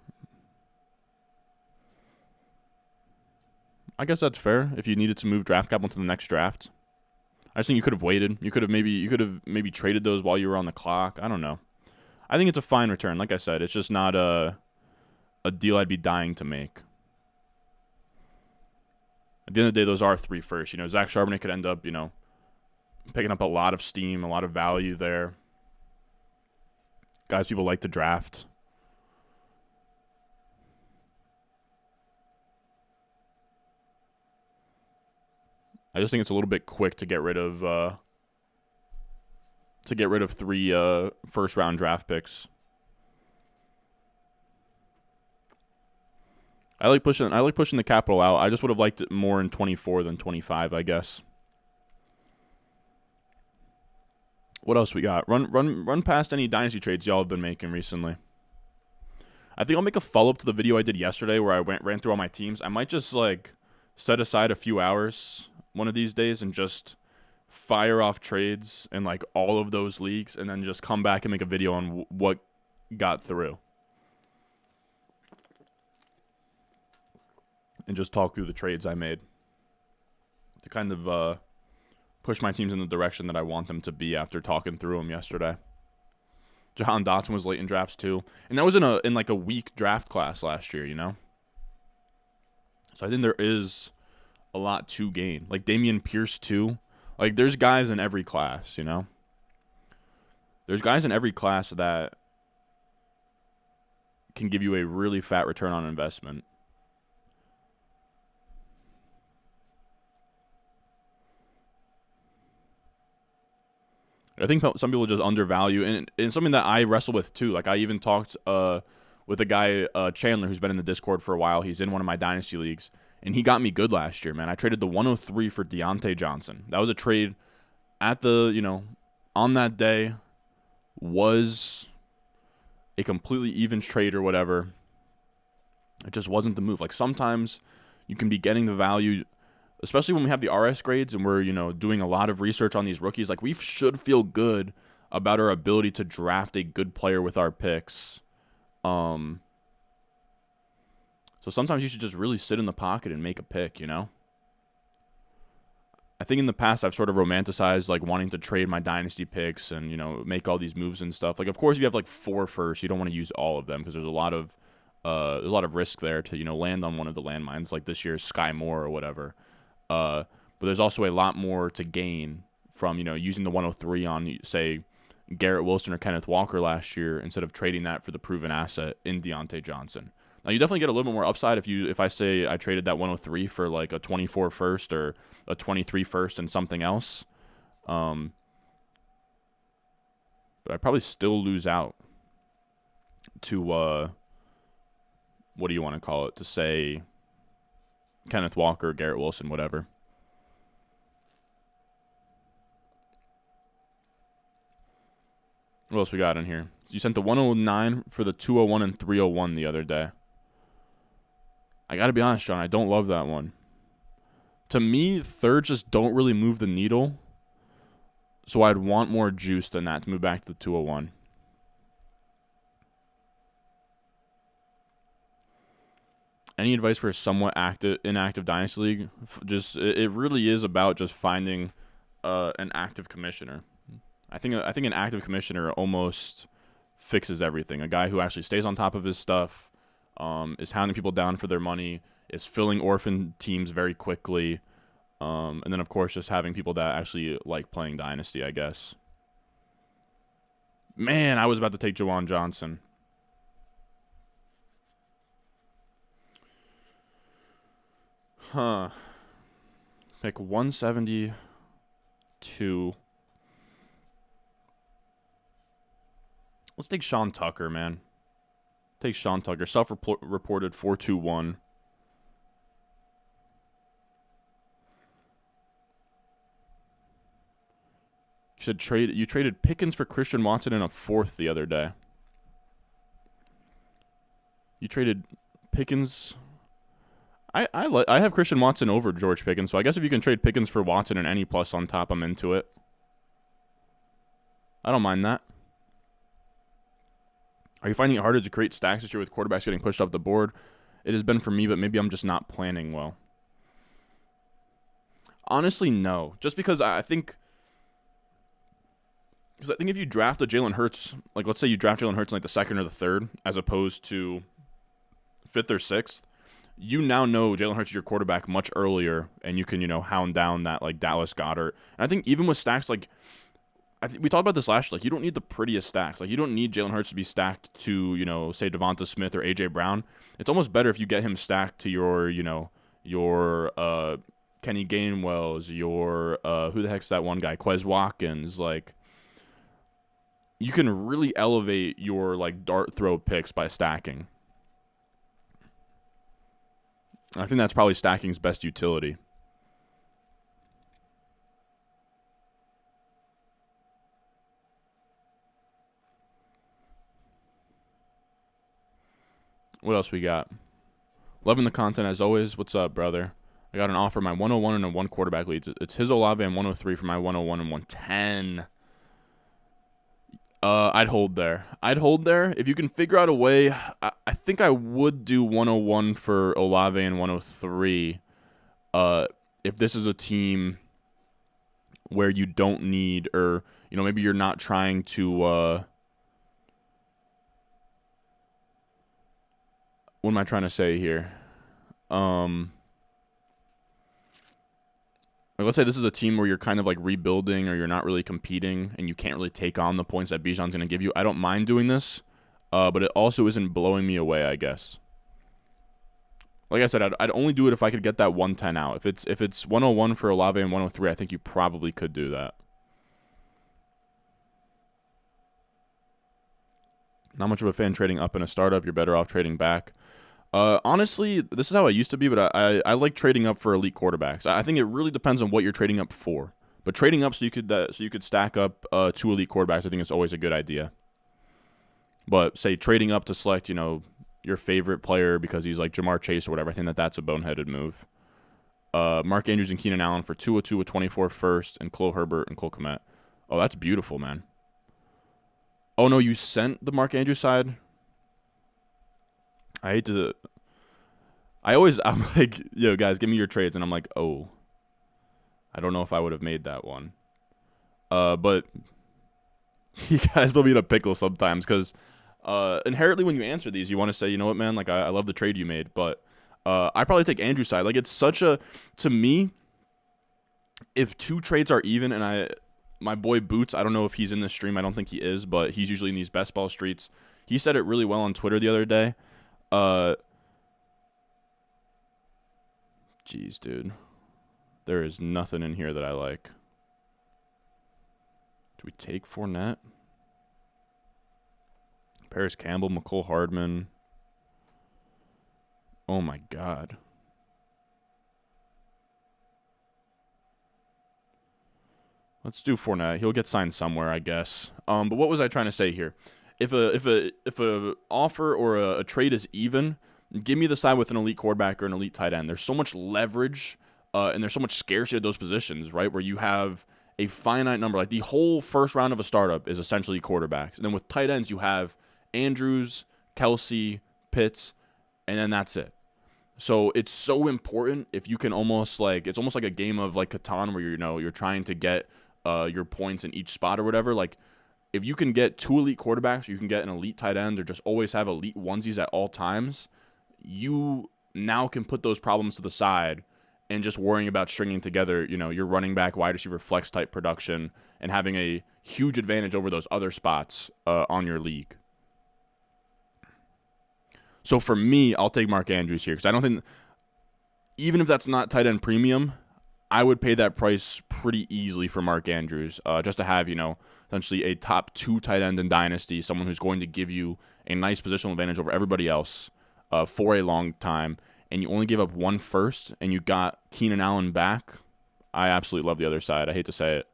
I guess that's fair if you needed to move draft capital to the next draft. I just think you could have waited. You could have maybe traded those while you were on the clock. I don't know. I think it's a fine return. Like I said, it's just not a deal I'd be dying to make. At the end of the day, those are 3 firsts. You know, Zach Charbonnet could end up, you know, picking up a lot of steam, a lot of value there. Guys people like to draft. I just think it's a little bit quick to get rid of 3 first round draft picks. I like pushing the capital out. I just would have liked it more in 24 than 25, I guess. What else we got? Run past any dynasty trades y'all have been making recently. I think I'll make a follow-up to the video I did yesterday where I ran through all my teams. I might just like set aside a few hours one of these days and just fire off trades in like all of those leagues and then just come back and make a video on what got through. And just talk through the trades I made to kind of push my teams in the direction that I want them to be after talking through them yesterday. Jahan Dotson was late in drafts too, and that was in like a weak draft class last year, you know. So I think there is a lot to gain. Like Dameon Pierce too. Like there's guys in every class, you know. There's guys in every class that can give you a really fat return on investment. I think some people just undervalue, and something that I wrestle with too. Like I even talked with a guy, Chandler, who's been in the Discord for a while. He's in one of my dynasty leagues, and he got me good last year, man. I traded the 103 for Deontay Johnson. That was a trade at the, you know, on that day was a completely even trade or whatever. It just wasn't the move. Like sometimes you can be getting the value, especially when we have the RS grades and we're, you know, doing a lot of research on these rookies. Like we should feel good about our ability to draft a good player with our picks. So sometimes you should just really sit in the pocket and make a pick, you know? I think in the past I've sort of romanticized like wanting to trade my dynasty picks and, you know, make all these moves and stuff. Like of course if you have like 4 firsts, you don't want to use all of them because there's a lot of risk there to, you know, land on one of the landmines like this year's Sky Moore or whatever. But there's also a lot more to gain from, you know, using the 103 on, say, Garrett Wilson or Kenneth Walker last year instead of trading that for the proven asset in Deontay Johnson. Now, you definitely get a little bit more upside if I say I traded that 103 for like a 24 first or a 23 first and something else. But I probably still lose out to, what do you want to call it, to say Kenneth Walker, Garrett Wilson, whatever. What else we got in here? You sent the 109 for the 201 and 301 the other day. I got to be honest, John, I don't love that one. To me, thirds just don't really move the needle. So I'd want more juice than that to move back to the 201. Any advice for a somewhat inactive dynasty league? Just it really is about just finding an active commissioner. I think an active commissioner almost fixes everything. A guy who actually stays on top of his stuff, is hounding people down for their money, is filling orphan teams very quickly, and then of course just having people that actually like playing dynasty, I guess. Man, I was about to take Jawan Johnson. Pick 172. Let's take Sean Tucker, man. Take Sean Tucker. Self-reported 421. You traded Pickens for Christian Watson in a 4th the other day. You traded Pickens. I have Christian Watson over George Pickens, so I guess if you can trade Pickens for Watson and any plus on top, I'm into it. I don't mind that. Are you finding it harder to create stacks this year with quarterbacks getting pushed up the board? It has been for me, but maybe I'm just not planning well. Honestly, no. Just because I think Because I think if you draft a Jalen Hurts, like let's say you draft Jalen Hurts in like the second or the third, as opposed to fifth or sixth, you now know Jalen Hurts is your quarterback much earlier, and you can, hound down that like Dallas Goedert. And I think even with stacks like, I think we talked about this last year, like you don't need the prettiest stacks. Like you don't need Jalen Hurts to be stacked to, say Devonta Smith or AJ Brown. It's almost better if you get him stacked to your Kenny Gainwells, your who the heck's that one guy, Quez Watkins. Like you can really elevate your like dart throw picks by stacking. I think that's probably stacking's best utility. What else we got? Loving the content as always. What's up, brother? I got an offer, my 101 and a 1 quarterback leads. It's his Olave and 103 for my 101 and 110. I'd hold there. If you can figure out a way, I think I would do 101 for Olave and 103. If this is a team where you don't need, or maybe you're not trying to. What am I trying to say here? Like let's say this is a team where you're kind of like rebuilding, or you're not really competing, and you can't really take on the points that Bijan's going to give you. I don't mind doing this, but it also isn't blowing me away, I guess. Like I said, I'd only do it if I could get that 110 out. If it's 101 for Olave and 103, I think you probably could do that. Not much of a fan trading up in a startup. You're better off trading back. Honestly, this is how I used to be, but I like trading up for elite quarterbacks. I think it really depends on what you're trading up for. But trading up so you could stack up 2 elite quarterbacks, I think is always a good idea. But say trading up to select, your favorite player because he's like Jamar Chase or whatever, I think that's a boneheaded move. Mark Andrews and Keenan Allen for 202 with 24 first, and Khalil Herbert and Cole Kmet. Oh, that's beautiful, man. Oh no, you sent the Mark Andrews side? I'm like, yo, guys, give me your trades. And I'm like, oh, I don't know if I would have made that one. But you guys put me in a pickle sometimes because inherently when you answer these, you want to say, you know what, man, like, I love the trade you made. But I probably take Andrew's side. Like, it's such a, to me, if 2 trades are even, and my boy Boots, I don't know if he's in this stream. I don't think he is, but he's usually in these best ball streets. He said it really well on Twitter the other day. Jeez, dude. There is nothing in here that I like. Do we take Fournette? Paris Campbell, McCole Hardman. Oh my God. Let's do Fournette. He'll get signed somewhere, I guess. But what was I trying to say here? If a offer or a trade is even, give me the side with an elite quarterback or an elite tight end. There's so much leverage and there's so much scarcity at those positions, right? Where you have a finite number. Like the whole first round of a startup is essentially quarterbacks. And then with tight ends, you have Andrews, Kelsey, Pitts, and then that's it. So it's so important if you can almost like, it's almost like a game of like Catan where you're trying to get your points in each spot or whatever. Like, if you can get 2 elite quarterbacks, or you can get an elite tight end, or just always have elite onesies at all times, you now can put those problems to the side and just worrying about stringing together, your running back, wide receiver, flex type production, and having a huge advantage over those other spots on your league. So for me, I'll take Mark Andrews here because I don't think, even if that's not tight end premium, I would pay that price pretty easily for Mark Andrews, just to have, essentially a top 2 tight end in Dynasty, someone who's going to give you a nice positional advantage over everybody else for a long time, and you only give up 1 first, and you got Keenan Allen back. I absolutely love the other side. I hate to say it.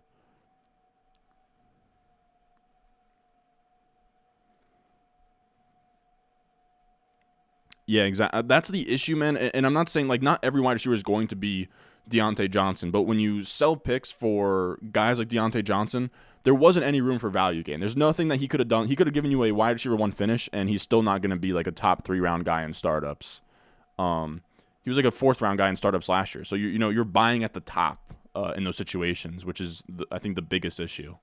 Yeah, exactly. That's the issue, man. And I'm not saying, like, not every wide receiver is going to be Deontay Johnson, but when you sell picks for guys like Deontay Johnson, there wasn't any room for value gain. There's nothing that he could have done. He could have given you a wide receiver 1 finish, and he's still not going to be like a top 3 round guy in startups. He was like a 4th round guy in startups last year. So you're buying at the top in those situations, which is I think the biggest issue.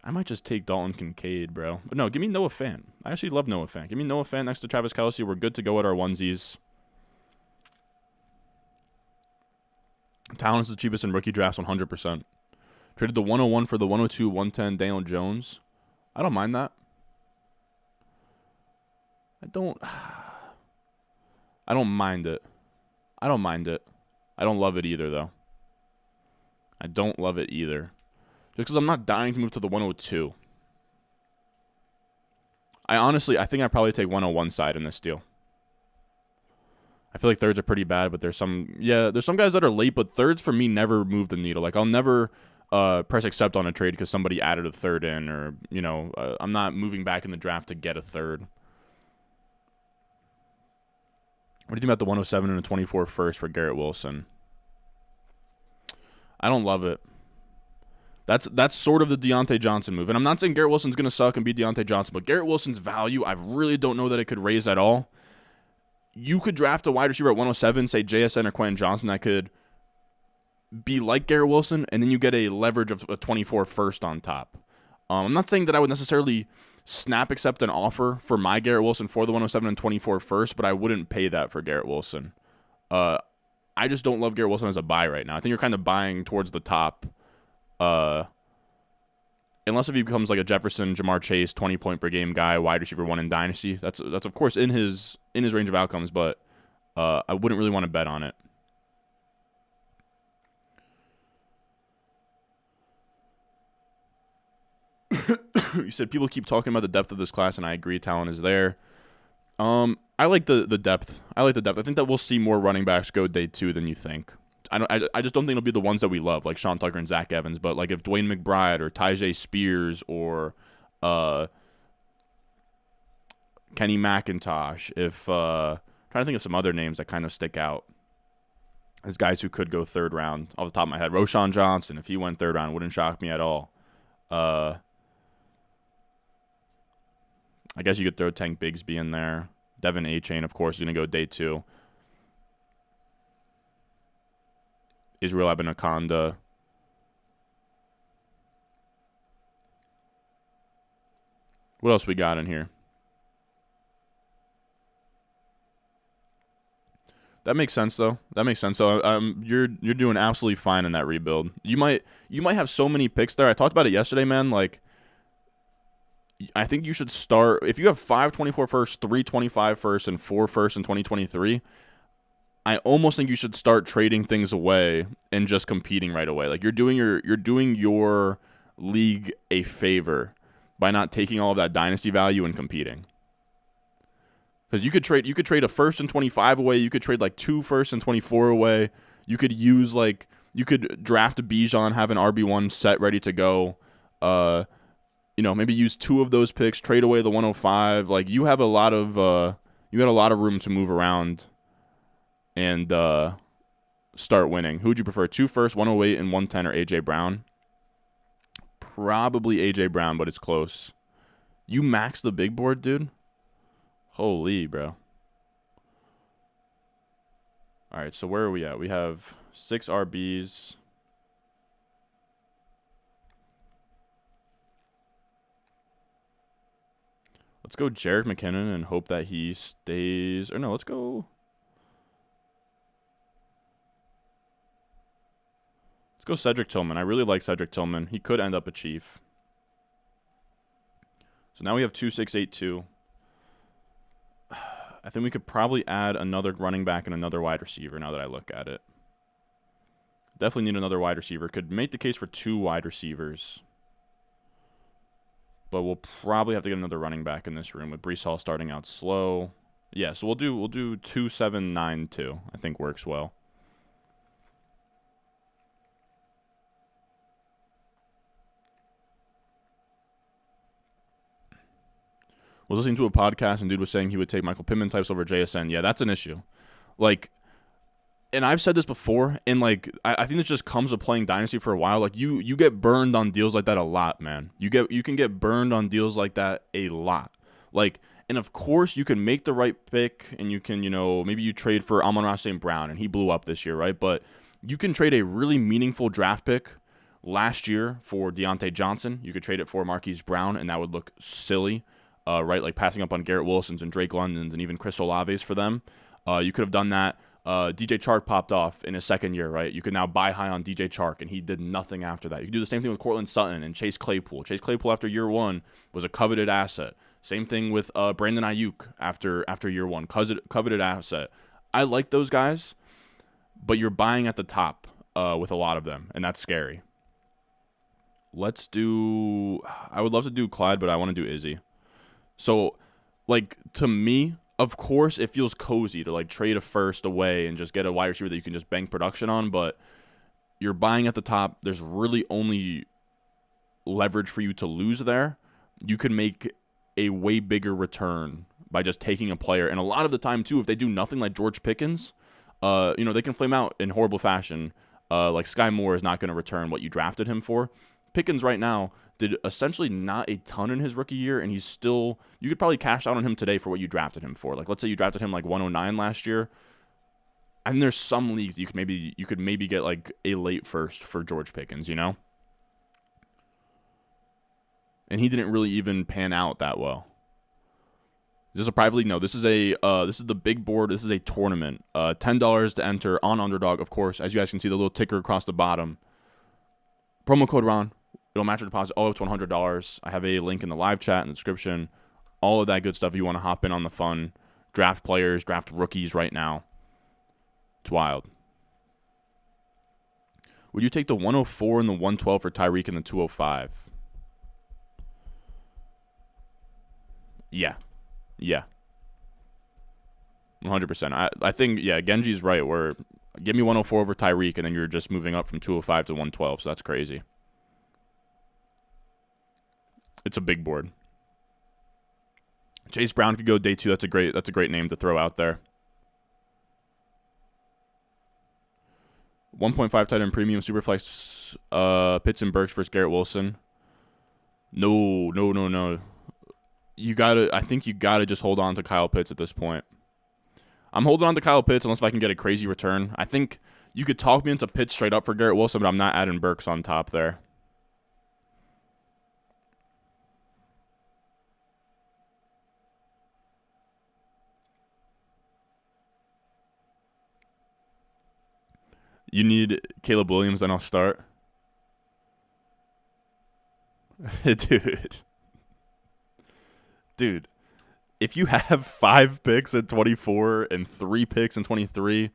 I might just take Dalton Kincaid, bro. But no, give me Noah Fant. I actually love Noah Fant. Give me Noah Fant next to Travis Kelce. We're good to go at our onesies. Talent is the cheapest in rookie drafts, 100%. Traded the 101 for the 102, 110 Daniel Jones. I don't mind that. I don't mind it. I don't mind it. I don't love it either, though. I don't love it either. Just because I'm not dying to move to the 102. I think I'd probably take 101 side in this deal. I feel like thirds are pretty bad, but there's some guys that are late, but thirds for me never move the needle. Like, I'll never press accept on a trade because somebody added a third in, or, I'm not moving back in the draft to get a third. What do you think about the 107 and a 24 first for Garrett Wilson? I don't love it. That's sort of the Deontay Johnson move. And I'm not saying Garrett Wilson's going to suck and be Deontay Johnson, but Garrett Wilson's value, I really don't know that it could raise at all. You could draft a wide receiver at 107, say JSN or Quentin Johnson, that could be like Garrett Wilson, and then you get a leverage of a 24 first on top. I'm not saying that I would necessarily snap accept an offer for my Garrett Wilson for the 107 and 24 first, but I wouldn't pay that for Garrett Wilson. I just don't love Garrett Wilson as a buy right now. I think you're kind of buying towards the top. Unless if he becomes like a Jefferson, Jamar Chase, 20-point per game guy, wide receiver 1 in Dynasty. That's of course in his range of outcomes, but I wouldn't really want to bet on it. You said people keep talking about the depth of this class, and I agree. Talent is there. I like the depth. I like the depth. I think that we'll see more running backs go day 2 than you think. I just don't think it'll be the ones that we love, like Sean Tucker and Zach Evans. But like if Dwayne McBride or Tyjae Spears or Kenny McIntosh, trying to think of some other names that kind of stick out as guys who could go third round off the top of my head. Roshan Johnson, if he went third round, wouldn't shock me at all. I guess you could throw Tank Bigsby in there. Devin A-Chain, of course, is going to go day 2. Israel Abinaconda. What else we got in here? That makes sense, though. That makes sense. So you're doing absolutely fine in that rebuild. You might have so many picks there. I talked about it yesterday, man. Like, I think you should start, if you have 5 24 first, 3 25 first, and 4 first in 2023. I almost think you should start trading things away and just competing right away. Like you're doing your league a favor by not taking all of that dynasty value and competing. Because you could trade a first and 25 away. You could trade like 2 firsts and 24 away. You could draft a Bijan, have an RB1 set ready to go. Maybe use 2 of those picks, trade away the 105. Like you have a lot of room to move around and start winning. Who would you prefer? 2 firsts, 108 and 110, or AJ Brown? Probably AJ Brown, but it's close. You max the big board, dude? Holy, bro. All right, so where are we at? We have 6 RBs. Let's go Jerick McKinnon and hope that he stays. Or no, let's go Cedric Tillman. I really like Cedric Tillman. He could end up a Chief. So now we have 2, 6, 8, 2. I think we could probably add another running back and another wide receiver now that I look at it. Definitely need another wide receiver. Could make the case for 2 wide receivers. But we'll probably have to get another running back in this room with Breece Hall starting out slow. Yeah, so we'll do 2, 7, 9, 2. I think works well. Was listening to a podcast and dude was saying he would take Michael Pittman types over JSN. Yeah, that's an issue. Like, and I've said this before, and like I think this just comes with playing Dynasty for a while. Like you get burned on deals like that a lot, man. You can get burned on deals like that a lot. Like, and of course you can make the right pick, and you can, maybe you trade for Amon-Ra St. Brown, and he blew up this year, right? But you can trade a really meaningful draft pick Last year for Deontay Johnson, you could trade it for Marquise Brown, and that would look silly, right? Like passing up on Garrett Wilson's and Drake London's and even Chris Olave's for them. You could have done that. DJ Chark popped off in his second year, right? You could now buy high on DJ Chark, and he did nothing after that. You could do the same thing with Cortland Sutton and Chase Claypool. Chase Claypool after year one was a coveted asset. Same thing with Brandon Ayuk after year one, coveted asset. I like those guys, but you're buying at the top with a lot of them, and that's scary. I would love to do Clyde, but I want to do Izzy. So, like, to me, of course, it feels cozy to, like, trade a first away and just get a wide receiver that you can just bank production on, but you're buying at the top. There's really only leverage for you to lose there. You could make a way bigger return by just taking a player. And a lot of the time, too, if they do nothing like George Pickens, they can flame out in horrible fashion. Like, Sky Moore is not going to return what you drafted him for. Pickens right now did essentially not a ton in his rookie year, and you could probably cash out on him today for what you drafted him for. Like, let's say you drafted him like 109 last year. I think there's some leagues you could maybe get like a late first for George Pickens, And he didn't really even pan out that well. Is this a private league? No, this is the big board. This is a tournament. $10 to enter on Underdog, of course. As you guys can see, the little ticker across the bottom. Promo code Ron. It'll match your deposit all up to $100. I have a link in the live chat in the description. All of that good stuff if you want to hop in on the fun. Draft players, draft rookies right now. It's wild. Would you take the 104 and the 112 for Tyreek and the 205? Yeah. 100%. I think, Genji's right, where give me 104 over Tyreek, and then you're just moving up from 205 to 112, so that's crazy. It's a big board. Chase Brown could go day 2. That's a great name to throw out there. 1.5 tight end premium superflex Pitts and Burks versus Garrett Wilson. No. I think you gotta just hold on to Kyle Pitts at this point. I'm holding on to Kyle Pitts unless if I can get a crazy return. I think you could talk me into Pitts straight up for Garrett Wilson, but I'm not adding Burks on top there. You need Caleb Williams, and I'll start. Dude, if you have 5 picks at 24 and 3 picks in 23,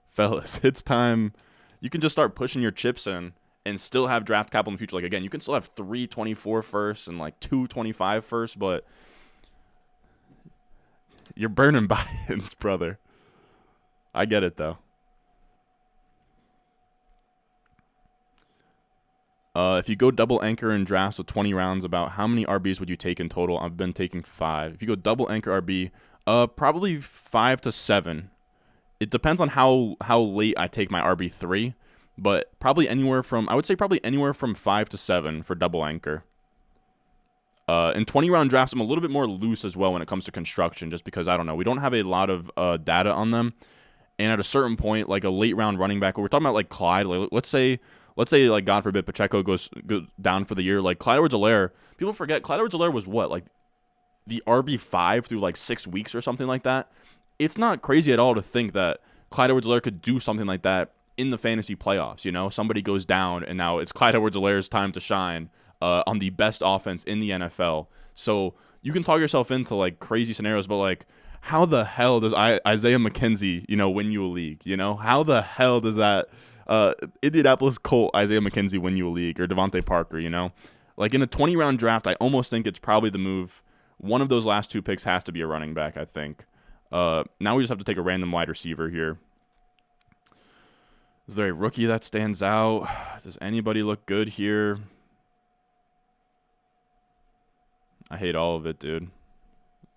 fellas, it's time. You can just start pushing your chips in and still have draft capital in the future. Like, again, you can still have 3 24 firsts and like 2 25 firsts, but you're burning buy-ins, brother. I get it, though. If you go double anchor in drafts with 20 rounds, about how many RBs would you take in total? I've been taking 5. If you go double anchor RB, probably 5 to 7. It depends on how late I take my RB3, but probably anywhere from 5 to 7 for double anchor. In 20-round drafts, I'm a little bit more loose as well when it comes to construction, just because, I don't know, we don't have a lot of data on them. And at a certain point, like a late round running back, we're talking about like Clyde, like let's say like God forbid Pacheco goes down for the year, like Clyde Edwards-Helaire. People forget Clyde Edwards-Helaire was what, like the RB5 through like 6 weeks or something like that. It's not crazy at all to think that Clyde Edwards-Helaire could do something like that in the fantasy playoffs. Somebody goes down and now it's Clyde Edwards-Helaire's time to shine on the best offense in the NFL. So you can talk yourself into like crazy scenarios, but like, how the hell does Isaiah McKenzie, win you a league? How the hell does that Indianapolis Colt Isaiah McKenzie win you a league, or Devontae Parker? Like in a 20-round draft, I almost think it's probably the move. One of those last 2 picks has to be a running back, I think. Now we just have to take a random wide receiver here. Is there a rookie that stands out? Does anybody look good here? I hate all of it, dude.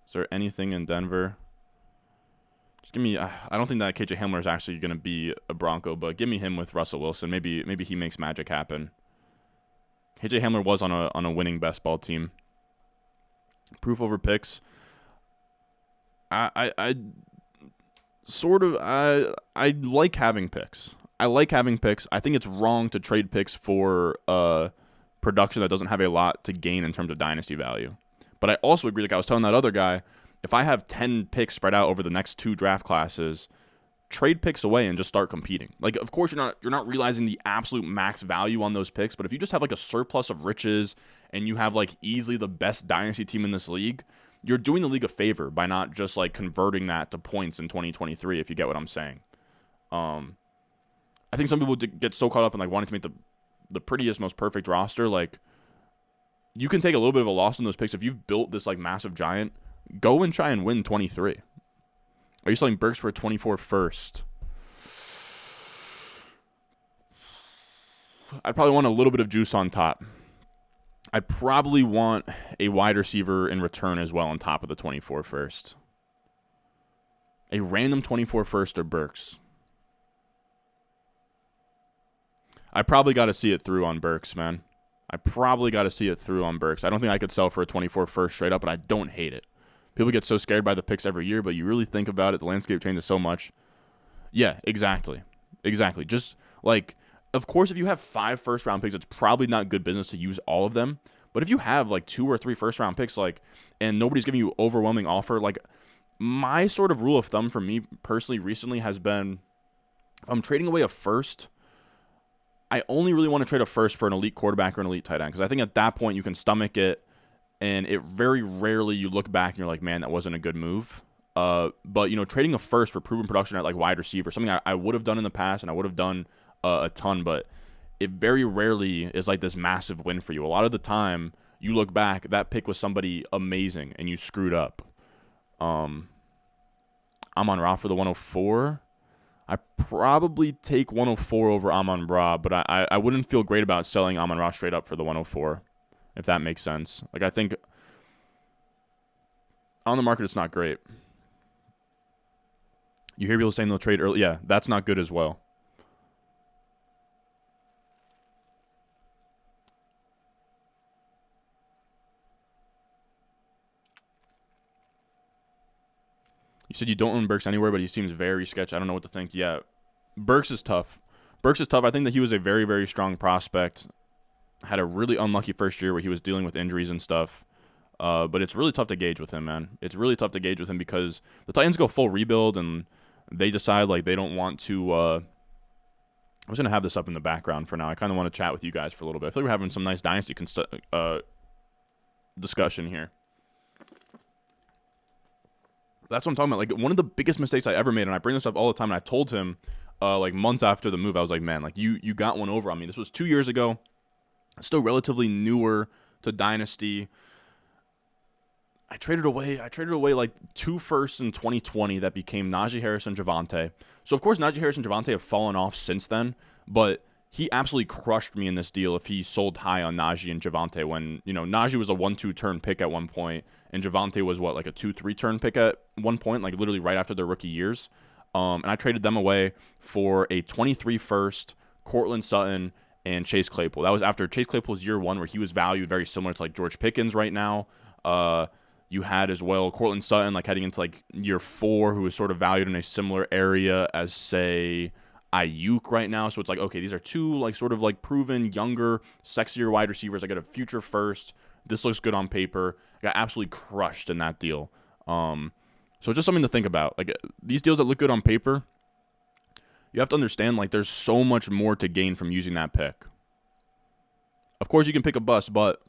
Is there anything in Denver? Just give me. I don't think that KJ Hamler is actually going to be a Bronco, but give me him with Russell Wilson. Maybe he makes magic happen. KJ Hamler was on a winning best ball team. Proof over picks. I like having picks. I like having picks. I think it's wrong to trade picks for production that doesn't have a lot to gain in terms of dynasty value. But I also agree, like I was telling that other guy, if I have 10 picks spread out over the next 2 draft classes, trade picks away and just start competing. Like, of course, you're not realizing the absolute max value on those picks, but if you just have like a surplus of riches and you have like easily the best dynasty team in this league, you're doing the league a favor by not just like converting that to points in 2023, if you get what I'm saying. I think some people get so caught up in like wanting to make the prettiest, most perfect roster. Like, you can take a little bit of a loss in those picks. If you've built this like massive giant, go and try and win 23. Are you selling Burks for a 24 first? I'd probably want a little bit of juice on top. I'd probably want a wide receiver in return as well on top of the 24 first. A random 24 first or Burks. I probably got to see it through on Burks, man. I probably got to see it through on Burks. I don't think I could sell for a 24 first straight up, but I don't hate it. People get so scared by the picks every year, but you really think about it, the landscape changes so much. Yeah, exactly. Exactly. Just like, of course, if you have 5 first-round picks, it's probably not good business to use all of them. But if you have like 2 or 3 first-round picks, like, and nobody's giving you overwhelming offer, like, my sort of rule of thumb for me personally recently has been, if I'm trading away a first, I only really want to trade a first for an elite quarterback or an elite tight end, because I think at that point you can stomach it, and it very rarely you look back and you're like, man, that wasn't a good move. But, you know, trading a first for proven production at like wide receiver, something I would have done in the past and I would have done a ton, but it very rarely is like this massive win for you. A lot of the time you look back, that pick was somebody amazing and you screwed up. I'm on Ra for the 104. I probably take 104 over Amon-Ra, but I wouldn't feel great about selling Amon-Ra straight up for the 104, if that makes sense. Like, I think on the market it's not great. You hear people saying they'll trade early. Yeah, that's not good as well. You said you don't own Burks anywhere, but he seems very sketchy. I don't know what to think. Yeah, Burks is tough. Burks is tough. I think that he was a very, very strong prospect. Had a really unlucky first year where he was dealing with injuries and stuff. But it's really tough to gauge with him, man. It's really tough to gauge with him because the Titans go full rebuild and they decide like they don't want to. I was gonna have this up in the background for now. I kind of want to chat with you guys for a little bit. I feel like we're having some nice dynasty discussion here. That's what I'm talking about. Like, one of the biggest mistakes I ever made, and I bring this up all the time, and I told him, like, months after the move, I was like, man, like, you got one over on me. This was 2 years ago. Still relatively newer to Dynasty. I traded away like 2 firsts in 2020 that became Najee Harris and Javonte. So, of course, Najee Harris and Javonte have fallen off since then, but he absolutely crushed me in this deal if he sold high on Najee and Javonte when, you know, Najee was a 1-2 turn pick at one point, and Javonte was, what, like a 2-3 turn pick at one point, like literally right after their rookie years. And I traded them away for a 23 first, Cortland Sutton, and Chase Claypool. That was after Chase Claypool's year 1 where he was valued very similar to like George Pickens right now. You had as well Cortland Sutton like heading into like year 4, who was sort of valued in a similar area as, say, Ayuk right now. So it's like, okay, these are 2 like sort of like proven younger, sexier wide receivers. I got a future first. This looks good on paper. I got absolutely crushed in that deal. So just something to think about. Like, these deals that look good on paper, you have to understand like there's so much more to gain from using that pick. Of course, you can pick a bust, but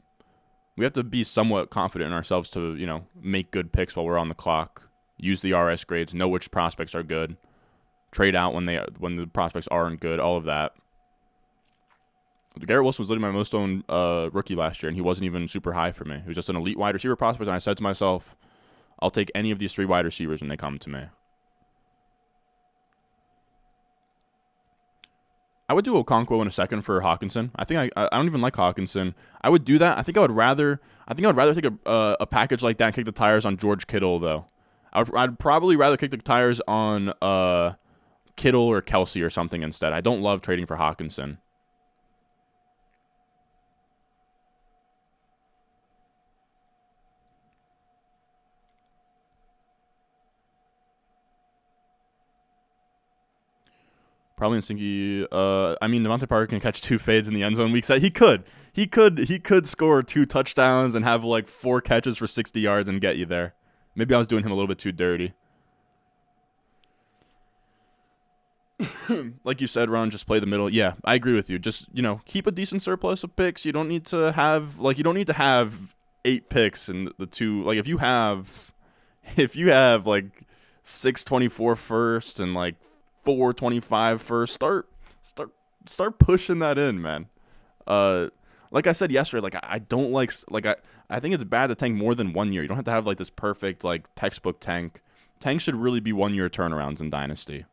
we have to be somewhat confident in ourselves to, you know, make good picks while we're on the clock. Use the RS grades, know which prospects are good. Trade out when the prospects aren't good, all of that. Garrett Wilson was literally my most owned rookie last year, and he wasn't even super high for me. He was just an elite wide receiver prospect, and I said to myself, I'll take any of these 3 wide receivers when they come to me. I would do Okonkwo in a second for Hawkinson. I think I don't even like Hawkinson. I would do that. I think I'd rather take a package like that and kick the tires on George Kittle though. I'd probably rather kick the tires on Kittle or Kelsey or something instead. I don't love trading for Hawkinson. Probably in Sinky. I mean, Devontae Parker can catch 2 fades in the end zone week 7. He could score 2 touchdowns and have like 4 catches for 60 yards and get you there. Maybe I was doing him a little bit too dirty. Like you said, Ron, just play the middle. Yeah, I agree with you. Just, keep a decent surplus of picks. You don't need to have 8 picks in the 2. Like if you have like 624 first and like 425 first, start pushing that in, man. Like I said yesterday, like I don't I think it's bad to tank more than 1 year. You don't have to have like this perfect like textbook tank. Tanks should really be 1 year turnarounds in Dynasty.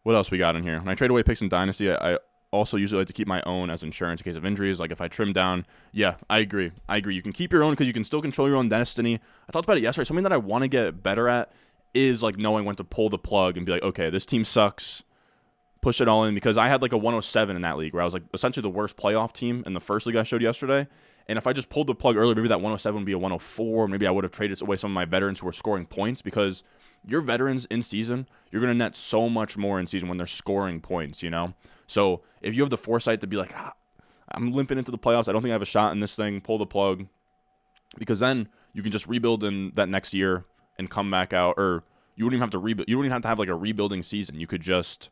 What else we got in here? When I trade away picks in Dynasty, I also usually like to keep my own as insurance in case of injuries. Like if I trim down, yeah, I agree. You can keep your own because you can still control your own destiny. I talked about it yesterday. Something that I want to get better at is like knowing when to pull the plug and be like, okay, this team sucks. Push it all in, because I had like a 107 in that league where I was like essentially the worst playoff team in the first league I showed yesterday. And if I just pulled the plug earlier, maybe that 107 would be a 104. Maybe I would have traded away some of my veterans who were scoring points, because your veterans in season, you're going to net so much more in season when they're scoring points, So if you have the foresight to be like, I'm limping into the playoffs, I don't think I have a shot in this thing, pull the plug, because then you can just rebuild in that next year and come back out. Or you wouldn't even have to rebuild. You wouldn't even have to have like a rebuilding season. You could just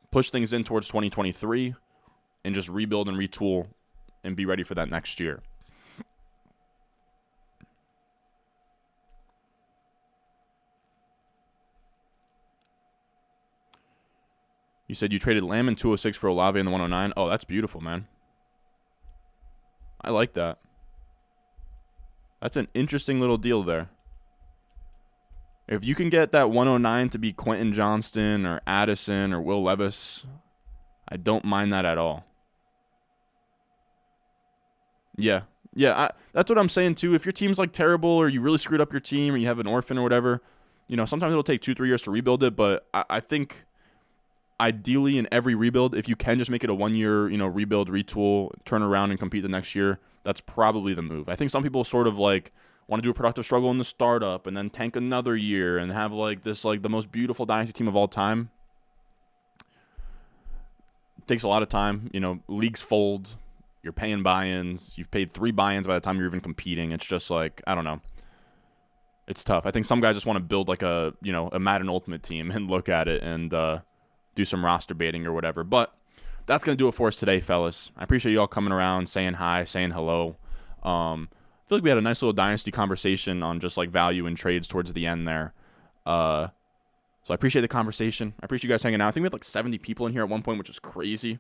push things in towards 2023 and just rebuild and retool and be ready for that next year. You said you traded Lamb in 206 for Olave in the 109. Oh, that's beautiful, man. I like that. That's an interesting little deal there. If you can get that 109 to be Quentin Johnston or Addison or Will Levis, I don't mind that at all. Yeah, that's what I'm saying too. If your team's like terrible, or you really screwed up your team, or you have an orphan or whatever, sometimes it'll take 2-3 years to rebuild it. But I think ideally in every rebuild, if you can just make it a 1 year, rebuild, retool, turn around and compete the next year, that's probably the move. I think some people sort of like want to do a productive struggle in the startup and then tank another year and have like this, like the most beautiful dynasty team of all time. It takes a lot of time. Leagues fold. You're paying buy-ins. You've paid 3 buy-ins by the time you're even competing. It's just like, I don't know. It's tough. I think some guys just want to build like a Madden Ultimate team and look at it and do some roster baiting or whatever. But that's going to do it for us today, fellas. I appreciate you all coming around, saying hi, saying hello. I feel like we had a nice little dynasty conversation on just like value and trades towards the end there. So I appreciate the conversation. I appreciate you guys hanging out. I think we had like 70 people in here at one point, which is crazy.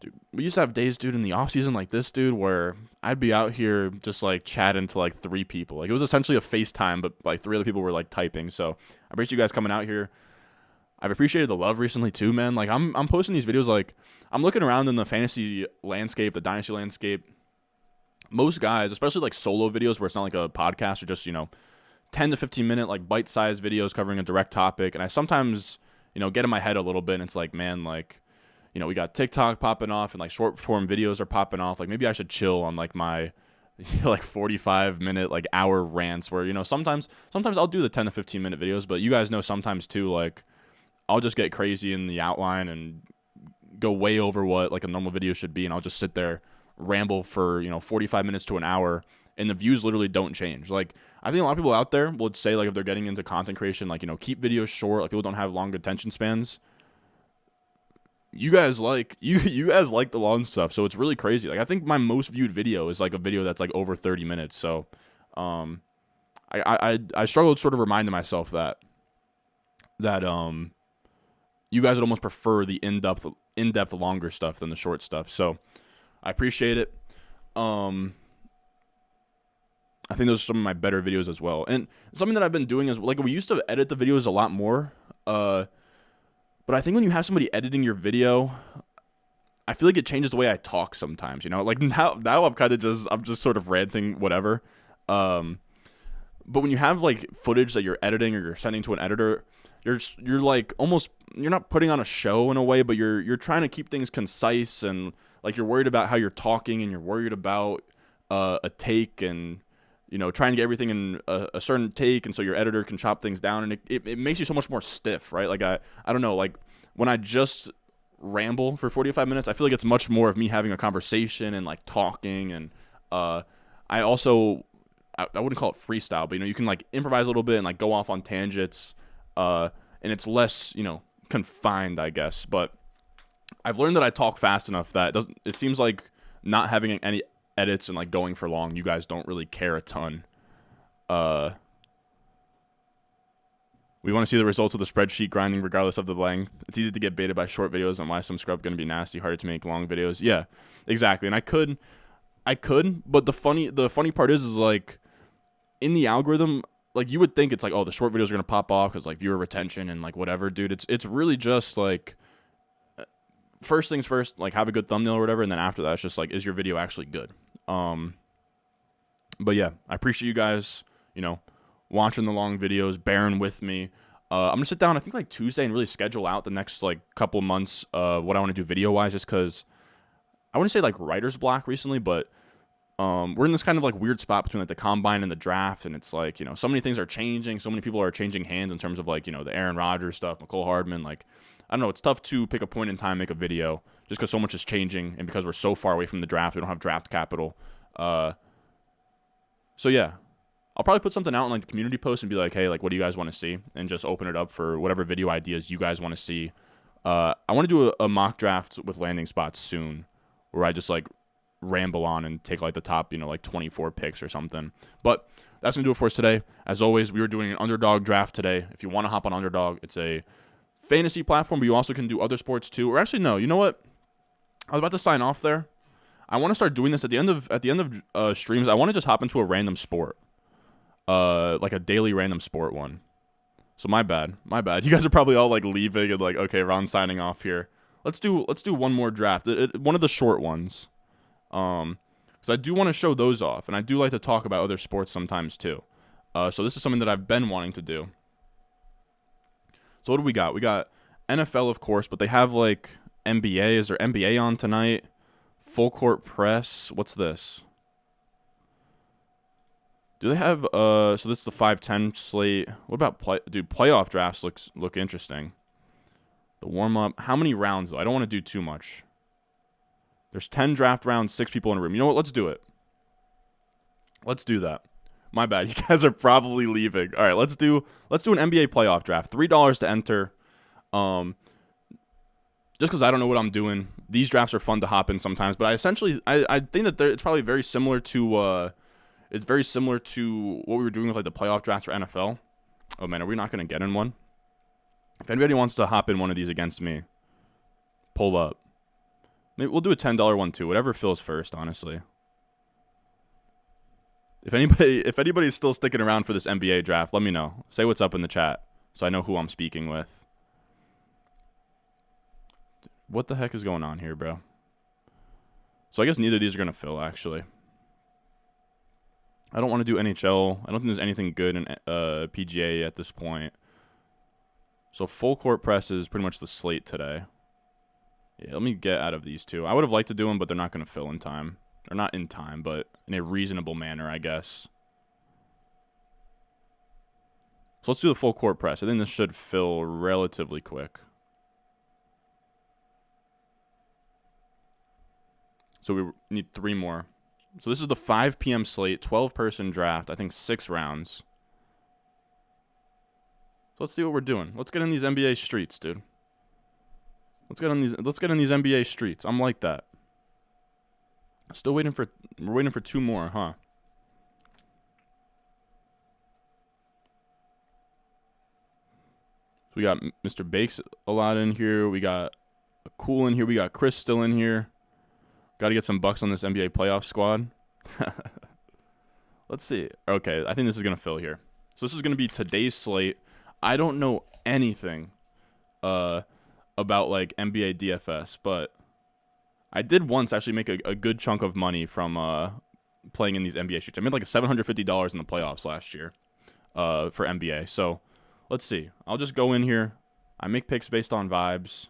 Dude, we used to have days, dude, in the off season like this, dude, where I'd be out here just like chatting to like 3 people. Like it was essentially a FaceTime, but like 3 other people were like typing. So I appreciate you guys coming out here. I've appreciated the love recently too, man. Like I'm posting these videos, like I'm looking around in the fantasy landscape, the dynasty landscape. Most guys, especially like solo videos where it's not like a podcast or just, 10 to 15 minute like bite-sized videos covering a direct topic. And I sometimes, get in my head a little bit and it's like, man, like, we got TikTok popping off and like short form videos are popping off. Like maybe I should chill on like my like 45 minute, like hour rants where, sometimes I'll do the 10 to 15 minute videos, but you guys know sometimes too, like I'll just get crazy in the outline and go way over what like a normal video should be. And I'll just sit there, ramble for 45 minutes to an hour, and the views literally don't change. Like I think a lot of people out there would say like if they're getting into content creation, like keep videos short, like people don't have long attention spans. You guys like the long stuff, so it's really crazy. Like I think my most viewed video is like a video that's like over 30 minutes. So I struggle to sort of remind myself that you guys would almost prefer the in-depth longer stuff than the short stuff. So I appreciate it. I think those are some of my better videos as well. And something that I've been doing is like we used to edit the videos a lot more. But I think when you have somebody editing your video, I feel like it changes the way I talk sometimes, like now I'm just sort of ranting, whatever. But when you have like footage that you're editing or you're sending to an editor, you're like almost, you're not putting on a show in a way, but you're trying to keep things concise, and like you're worried about how you're talking, and you're worried about a take, and you know, trying to get everything in a certain take, and so your editor can chop things down, and it makes you so much more stiff, right? Like, I don't know, like, when I just ramble for 45 minutes, I feel like it's much more of me having a conversation and, like, talking, and I also, I wouldn't call it freestyle, but, you know, you can, like, improvise a little bit and, like, go off on tangents, and it's less, you know, confined, I guess, but I've learned that I talk fast enough that it seems like not having any edits and like going for long, you guys don't really care a ton. We want to see the results of the spreadsheet grinding regardless of the length. It's easy to get baited by short videos, and why some scrub going to be nasty, harder to make long videos. Yeah, exactly. And I could, but the funny part is like in the algorithm, like you would think it's like, oh, the short videos are going to pop off because like viewer retention and like whatever, dude. It's really just like, first things first, like have a good thumbnail or whatever, and then after that, it's just like, is your video actually good? But yeah, I appreciate you guys, you know, watching the long videos, bearing with me. I'm gonna sit down, I think like Tuesday, and really schedule out the next like couple months what I want to do video wise, just because I wouldn't say like writer's block recently, but we're in this kind of like weird spot between like the combine and the draft, and it's like, you know, so many things are changing, so many people are changing hands in terms of like, you know, the Aaron Rodgers stuff, McCole Hardman, like, I don't know, it's tough to pick a point in time, make a video, just because so much is changing, and because we're so far away from the draft, we don't have draft capital. So yeah, I'll probably put something out in like the community post and be like, hey, like, what do you guys want to see? And just open it up for whatever video ideas you guys want to see. I want to do a mock draft with landing spots soon, where I just like ramble on and take like the top, you know, like 24 picks or something. But that's gonna do it for us today. As always, we were doing an underdog draft today. If you want to hop on Underdog, it's a fantasy platform, but you also can do other sports too. Or actually, no, you know what? I was about to sign off there. I want to start doing this at the end of streams. I want to just hop into a random sport, like a daily random sport one. So my bad. You guys are probably all like leaving and like, okay, Ron's signing off here. Let's do one more draft. One of the short ones, because I do want to show those off, and I do like to talk about other sports sometimes too. So this is something that I've been wanting to do. So what do we got? We got NFL, of course, but they have like NBA. Is there NBA on tonight? Full court press. What's this? Do they have so this is the 5-10 slate. What about playoff drafts look interesting. The warm up. How many rounds though? I don't want to do too much. There's 10 draft rounds, 6 people in a room. You know what? Let's do it. Let's do that. My bad. You guys are probably leaving. All right, let's do an NBA playoff draft. $3 to enter. Just because I don't know what I'm doing. These drafts are fun to hop in sometimes, but I think that it's probably very similar to it's very similar to what we were doing with like the playoff drafts for NFL. Oh man, are we not going to get in one? If anybody wants to hop in one of these against me, pull up. Maybe we'll do a $10 one too. Whatever fills first, honestly. If anybody's still sticking around for this NBA draft, let me know. Say what's up in the chat so I know who I'm speaking with. What the heck is going on here, bro? So I guess neither of these are going to fill, actually. I don't want to do NHL. I don't think there's anything good in PGA at this point. So full court press is pretty much the slate today. Yeah, let me get out of these two. I would have liked to do them, but they're not going to fill in time. Or not in time, but in a reasonable manner, I guess. So let's do the full court press. I think this should fill relatively quick. So we need 3 more. So this is the 5 p.m. slate, 12-person draft. I think 6 rounds. So let's see what we're doing. Let's get in these NBA streets, dude. Let's get in these NBA streets. I'm like that. Still waiting for we're waiting for 2 more, huh? So we got Mr. Bakes a lot in here. We got a Cool in here. We got Chris still in here. Got to get some bucks on this NBA playoff squad. Let's see. Okay, I think this is going to fill here. So this is going to be today's slate. I don't know anything about like NBA DFS, but I did once actually make a good chunk of money from playing in these NBA streets. I made like $750 in the playoffs last year for NBA. So let's see. I'll just go in here. I make picks based on vibes.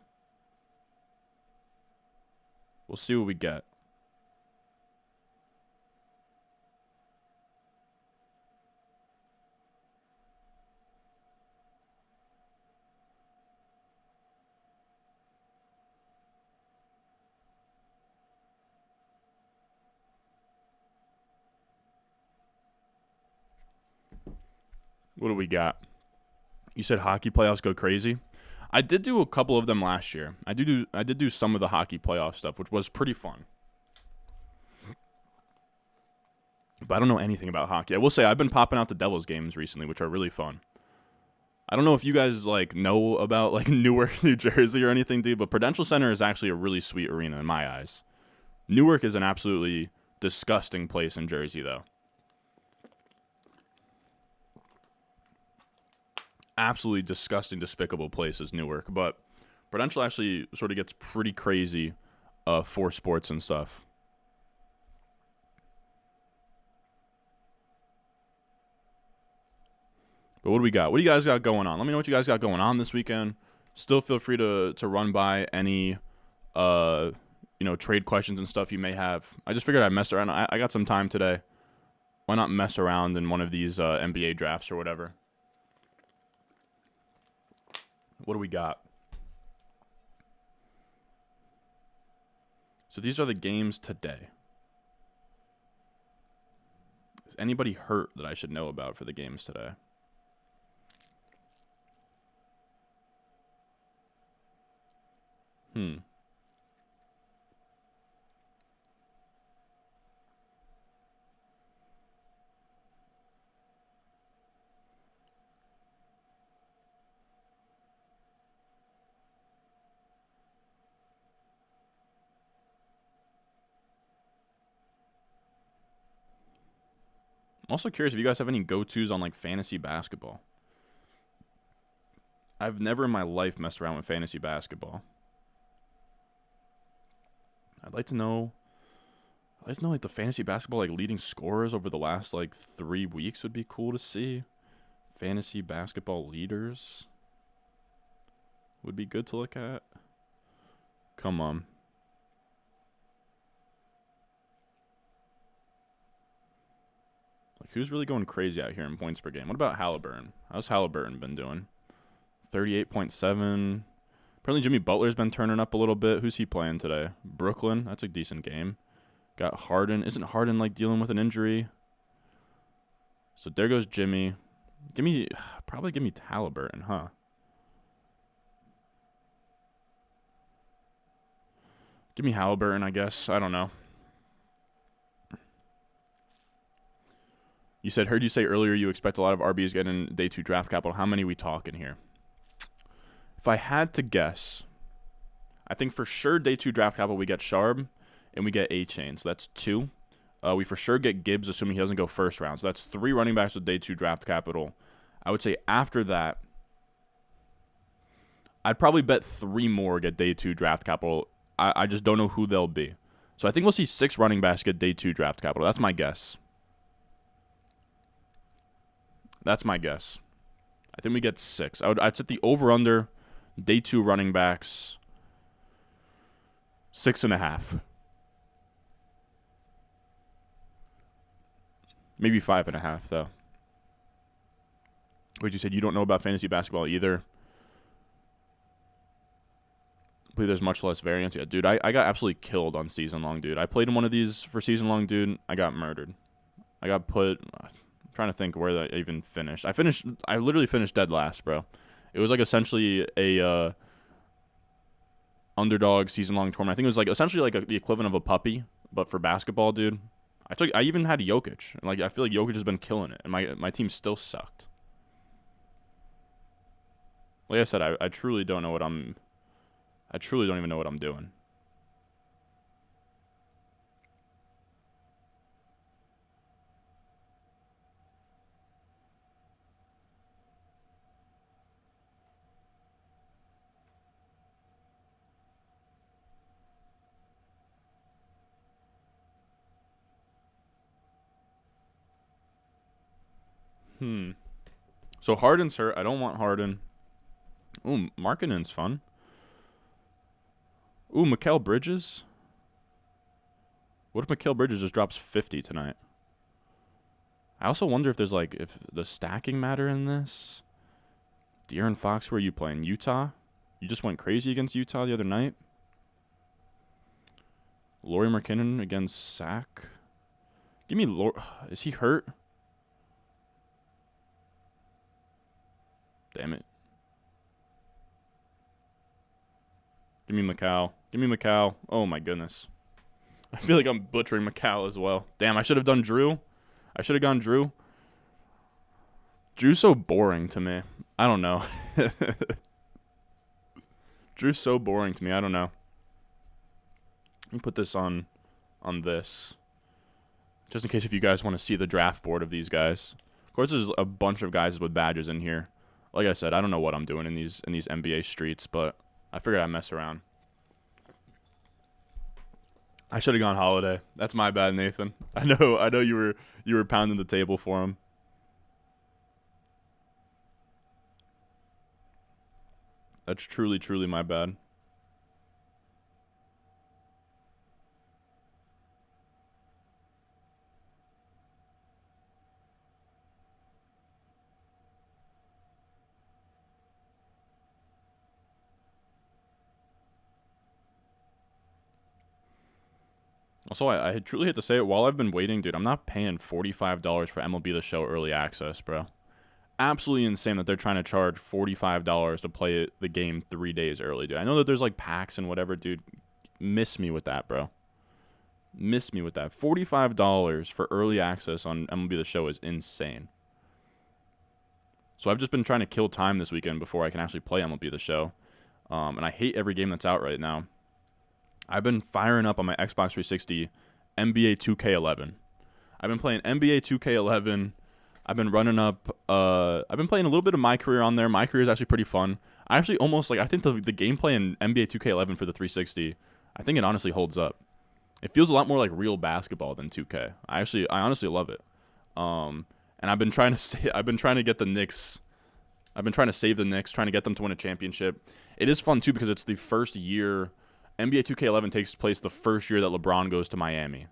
We'll see what we get. What do we got? You said hockey playoffs go crazy. I did do a couple of them last year. I did do some of the hockey playoff stuff, which was pretty fun. But I don't know anything about hockey. I will say I've been popping out the Devils games recently, which are really fun. I don't know if you guys like know about like Newark, New Jersey or anything, dude, but Prudential Center is actually a really sweet arena in my eyes. Newark is an absolutely disgusting place in Jersey, though. Absolutely disgusting, despicable place is Newark, but Prudential actually sort of gets pretty crazy for sports and stuff. But what do we got? What do you guys got going on? Let me know what you guys got going on this weekend. Still feel free to run by any trade questions and stuff you may have. I just figured I'd mess around. I got some time today. Why not mess around in one of these NBA drafts or whatever? What do we got? So these are the games today. Is anybody hurt that I should know about for the games today? I'm also curious if you guys have any go-tos on like fantasy basketball. I've never in my life messed around with fantasy basketball. I'd like to know like the fantasy basketball like leading scorers over the last like 3 weeks would be cool to see. Fantasy basketball leaders would be good to look at. Come on. Like who's really going crazy out here in points per game? What about Halliburton? How's Halliburton been doing? 38.7. Apparently Jimmy Butler's been turning up a little bit. Who's he playing today? Brooklyn. That's a decent game. Got Harden. Isn't Harden like dealing with an injury? So there goes Jimmy. Probably give me Halliburton, huh? Give me Halliburton, I guess. I don't know. Heard you say earlier you expect a lot of RBs getting day 2 draft capital. How many are we talking here? If I had to guess, I think for sure day 2 draft capital we get Sharp and we get A-Chain. So that's 2. We for sure get Gibbs, assuming he doesn't go first round. So that's 3 running backs with day 2 draft capital. I would say after that, I'd probably bet 3 more get day 2 draft capital. I just don't know who they'll be. So I think we'll see 6 running backs get day 2 draft capital. That's my guess. I think we get 6. I'd set the over-under day 2 running backs 6.5. Maybe 5.5 though. Wait, you said you don't know about fantasy basketball either? I believe there's much less variance. Yeah, dude, I got absolutely killed on season long, dude. I played in one of these for season long, dude. I got murdered. I got put. I'm trying to think where I even finished. I literally finished dead last, bro. It was like essentially a underdog season long tournament. I think it was like essentially like the equivalent of a puppy, but for basketball, dude. I even had Jokic. And like I feel like Jokic has been killing it, and my team still sucked. Like I said, I truly don't know what I truly don't even know what I'm doing. So Harden's hurt. I don't want Harden. Ooh, Markkanen's fun. Ooh, Mikal Bridges. What if Mikal Bridges just drops 50 tonight? I also wonder if there's like if the stacking matter in this. De'Aaron Fox, where are you playing? Utah? You just went crazy against Utah the other night. Lauri Markkanen against Sac. Give me Is he hurt? Damn it. Give me Macau. Give me Macau. Oh, my goodness. I feel like I'm butchering Macau as well. Damn, I should have done Drew. I should have gone Drew. Drew's so boring to me. I don't know. Drew's so boring to me. I don't know. Let me put this on this. Just in case if you guys want to see the draft board of these guys. Of course, there's a bunch of guys with badges in here. Like I said, I don't know what I'm doing in these NBA streets, but I figured I'd mess around. I should have gone Holiday. That's my bad, Nathan. I know you were pounding the table for him. That's truly, truly my bad. Also, I truly hate to say it, while I've been waiting, dude, I'm not paying $45 for MLB The Show early access, bro. Absolutely insane that they're trying to charge $45 to play the game 3 days early, dude. I know that there's like packs and whatever, dude. Miss me with that, bro. Miss me with that. $45 for early access on MLB The Show is insane. So I've just been trying to kill time this weekend before I can actually play MLB The Show. And I hate every game that's out right now. I've been firing up on my Xbox 360 NBA 2K11. I've been playing NBA 2K11. I've been running up. I've been playing a little bit of My Career on there. My Career is actually pretty fun. I actually almost I think the gameplay in NBA 2K11 for the 360, I think it honestly holds up. It feels a lot more like real basketball than 2K. I honestly love it. And I've been trying to get the Knicks. I've been trying to save the Knicks, trying to get them to win a championship. It is fun too because it's the first year. NBA 2K11 takes place the first year that LeBron goes to Miami.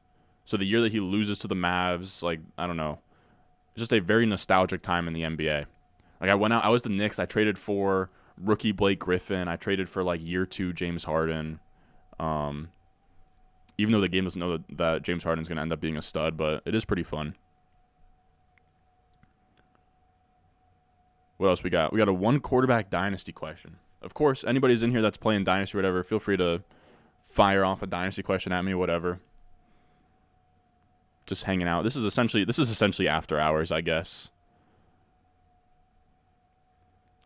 So the year that he loses to the Mavs, I don't know. It's just a very nostalgic time in the NBA. I went out, I was the Knicks, I traded for rookie Blake Griffin, I traded for year 2 James Harden. Even though the game doesn't know that James Harden's going to end up being a stud, but it is pretty fun. What else we got? We got a 1 quarterback dynasty question. Of course, anybody's in here that's playing dynasty or whatever, feel free to fire off a dynasty question at me, whatever. Just hanging out. This is essentially after hours, I guess.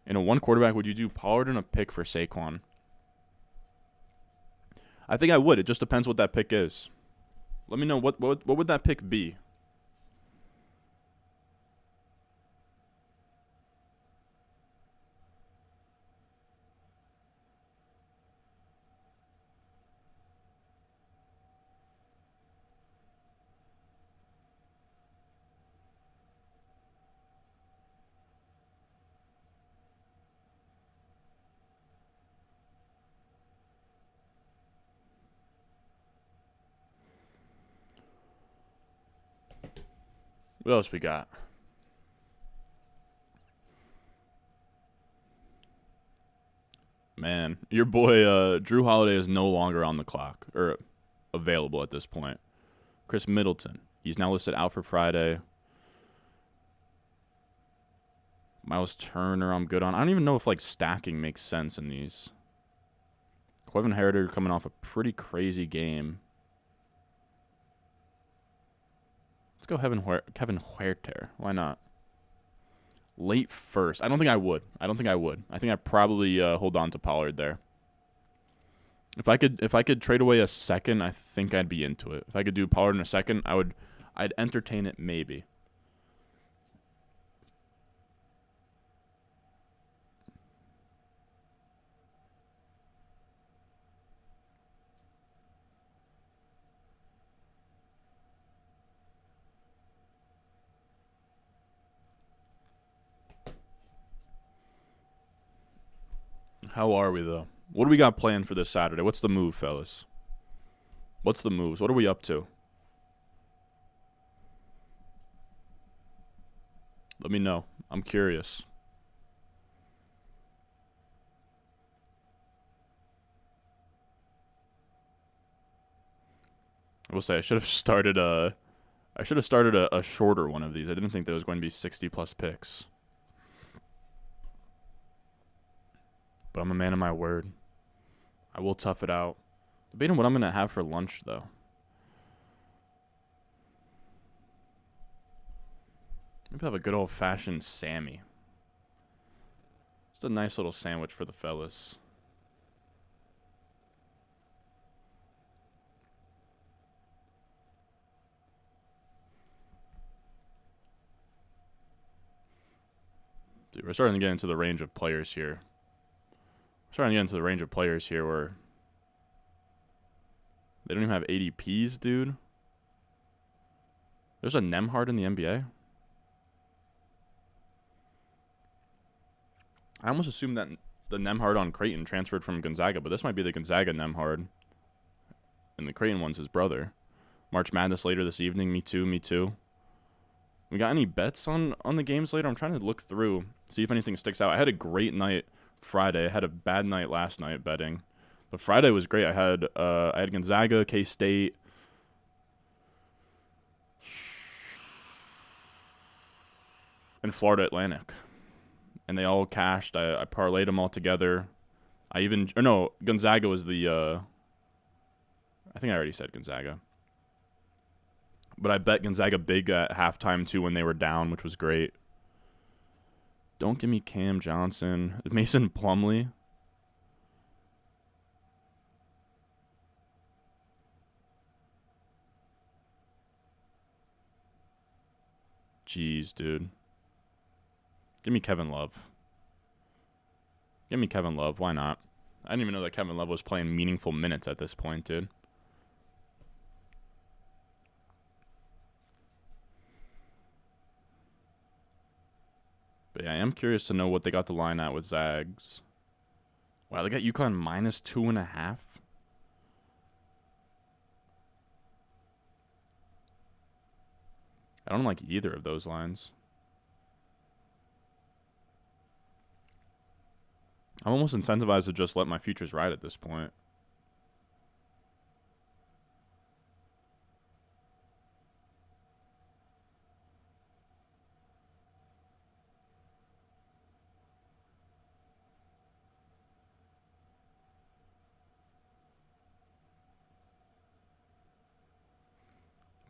In a 1 quarterback, would you do Pollard and a pick for Saquon? I think I would. It just depends what that pick is. Let me know what would that pick be? What else we got? Man, your boy Drew Holiday is no longer on the clock or available at this point. Chris Middleton, he's now listed out for Friday. Miles Turner, I'm good on. I don't even know if stacking makes sense in these. Kevin Herter coming off a pretty crazy game. Let's go Kevin Huerter. Why not? Late first. I don't think I would. I think I'd probably hold on to Pollard there. If I could trade away a second, I think I'd be into it. If I could do Pollard in a second, I'd entertain it maybe. How are we, though? What do we got planned for this Saturday? What's the move, fellas? What's the moves? What are we up to? Let me know. I'm curious. I will say I should have started a shorter one of these. I didn't think there was going to be 60 plus picks. but I'm a man of my word. I will tough it out. Debating what I'm going to have for lunch, though. Maybe have a good old-fashioned Sammy. Just a nice little sandwich for the fellas. Dude, we're starting to get into the range of players here. Where they don't even have ADPs, dude. There's a Nemhard in the NBA. I almost assumed that the Nemhard on Creighton transferred from Gonzaga, but this might be the Gonzaga Nemhard. And the Creighton one's his brother. March Madness later this evening. Me too. We got any bets on the games later? I'm trying to look through, see if anything sticks out. I had a great night Friday. I had a bad night last night betting. But Friday was great. I had Gonzaga, K-State, and Florida Atlantic. And they all cashed. I parlayed them all together. Gonzaga was the, I think I already said Gonzaga. But I bet Gonzaga big at halftime, too, when they were down, which was great. Don't give me Cam Johnson. Mason Plumlee. Jeez, dude. Give me Kevin Love. Why not? I didn't even know that Kevin Love was playing meaningful minutes at this point, dude. But yeah, I am curious to know what they got the line at with Zags. Wow, they got UConn minus 2.5. I don't like either of those lines. I'm almost incentivized to just let my futures ride at this point.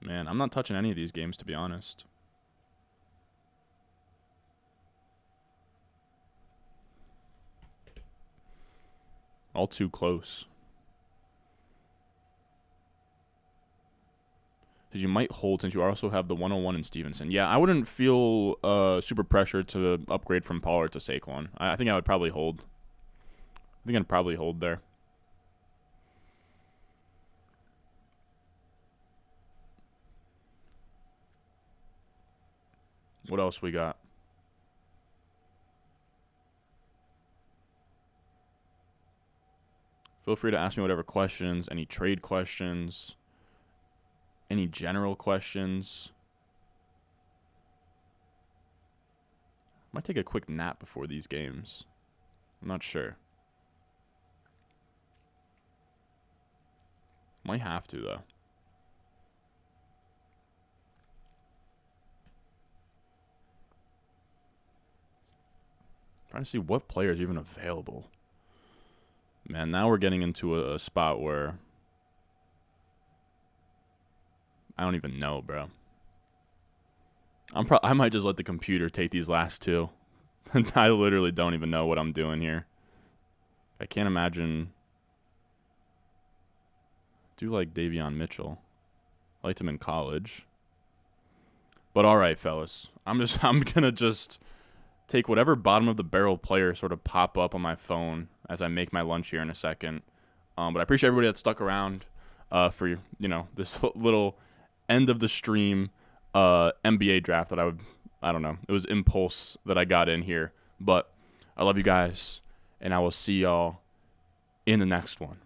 Man, I'm not touching any of these games, to be honest. All too close. Because you might hold since you also have the 101 in Stevenson. Yeah, I wouldn't feel super pressured to upgrade from Pollard to Saquon. I think I would probably hold. I think I'd probably hold there. What else we got? Feel free to ask me whatever questions, any trade questions, any general questions. Might take a quick nap before these games. I'm not sure. Might have to, though. Trying to see what players are even available. Man, now we're getting into a spot where I don't even know, bro. I might just let the computer take these last two. I literally don't even know what I'm doing here. I can't imagine. I do like Davion Mitchell. I liked him in college. But all right, fellas. I'm gonna just take whatever bottom of the barrel player sort of pop up on my phone as I make my lunch here in a second. But I appreciate everybody that stuck around for this little end of the stream NBA draft that I don't know. It was impulse that I got in here. But I love you guys, and I will see y'all in the next one.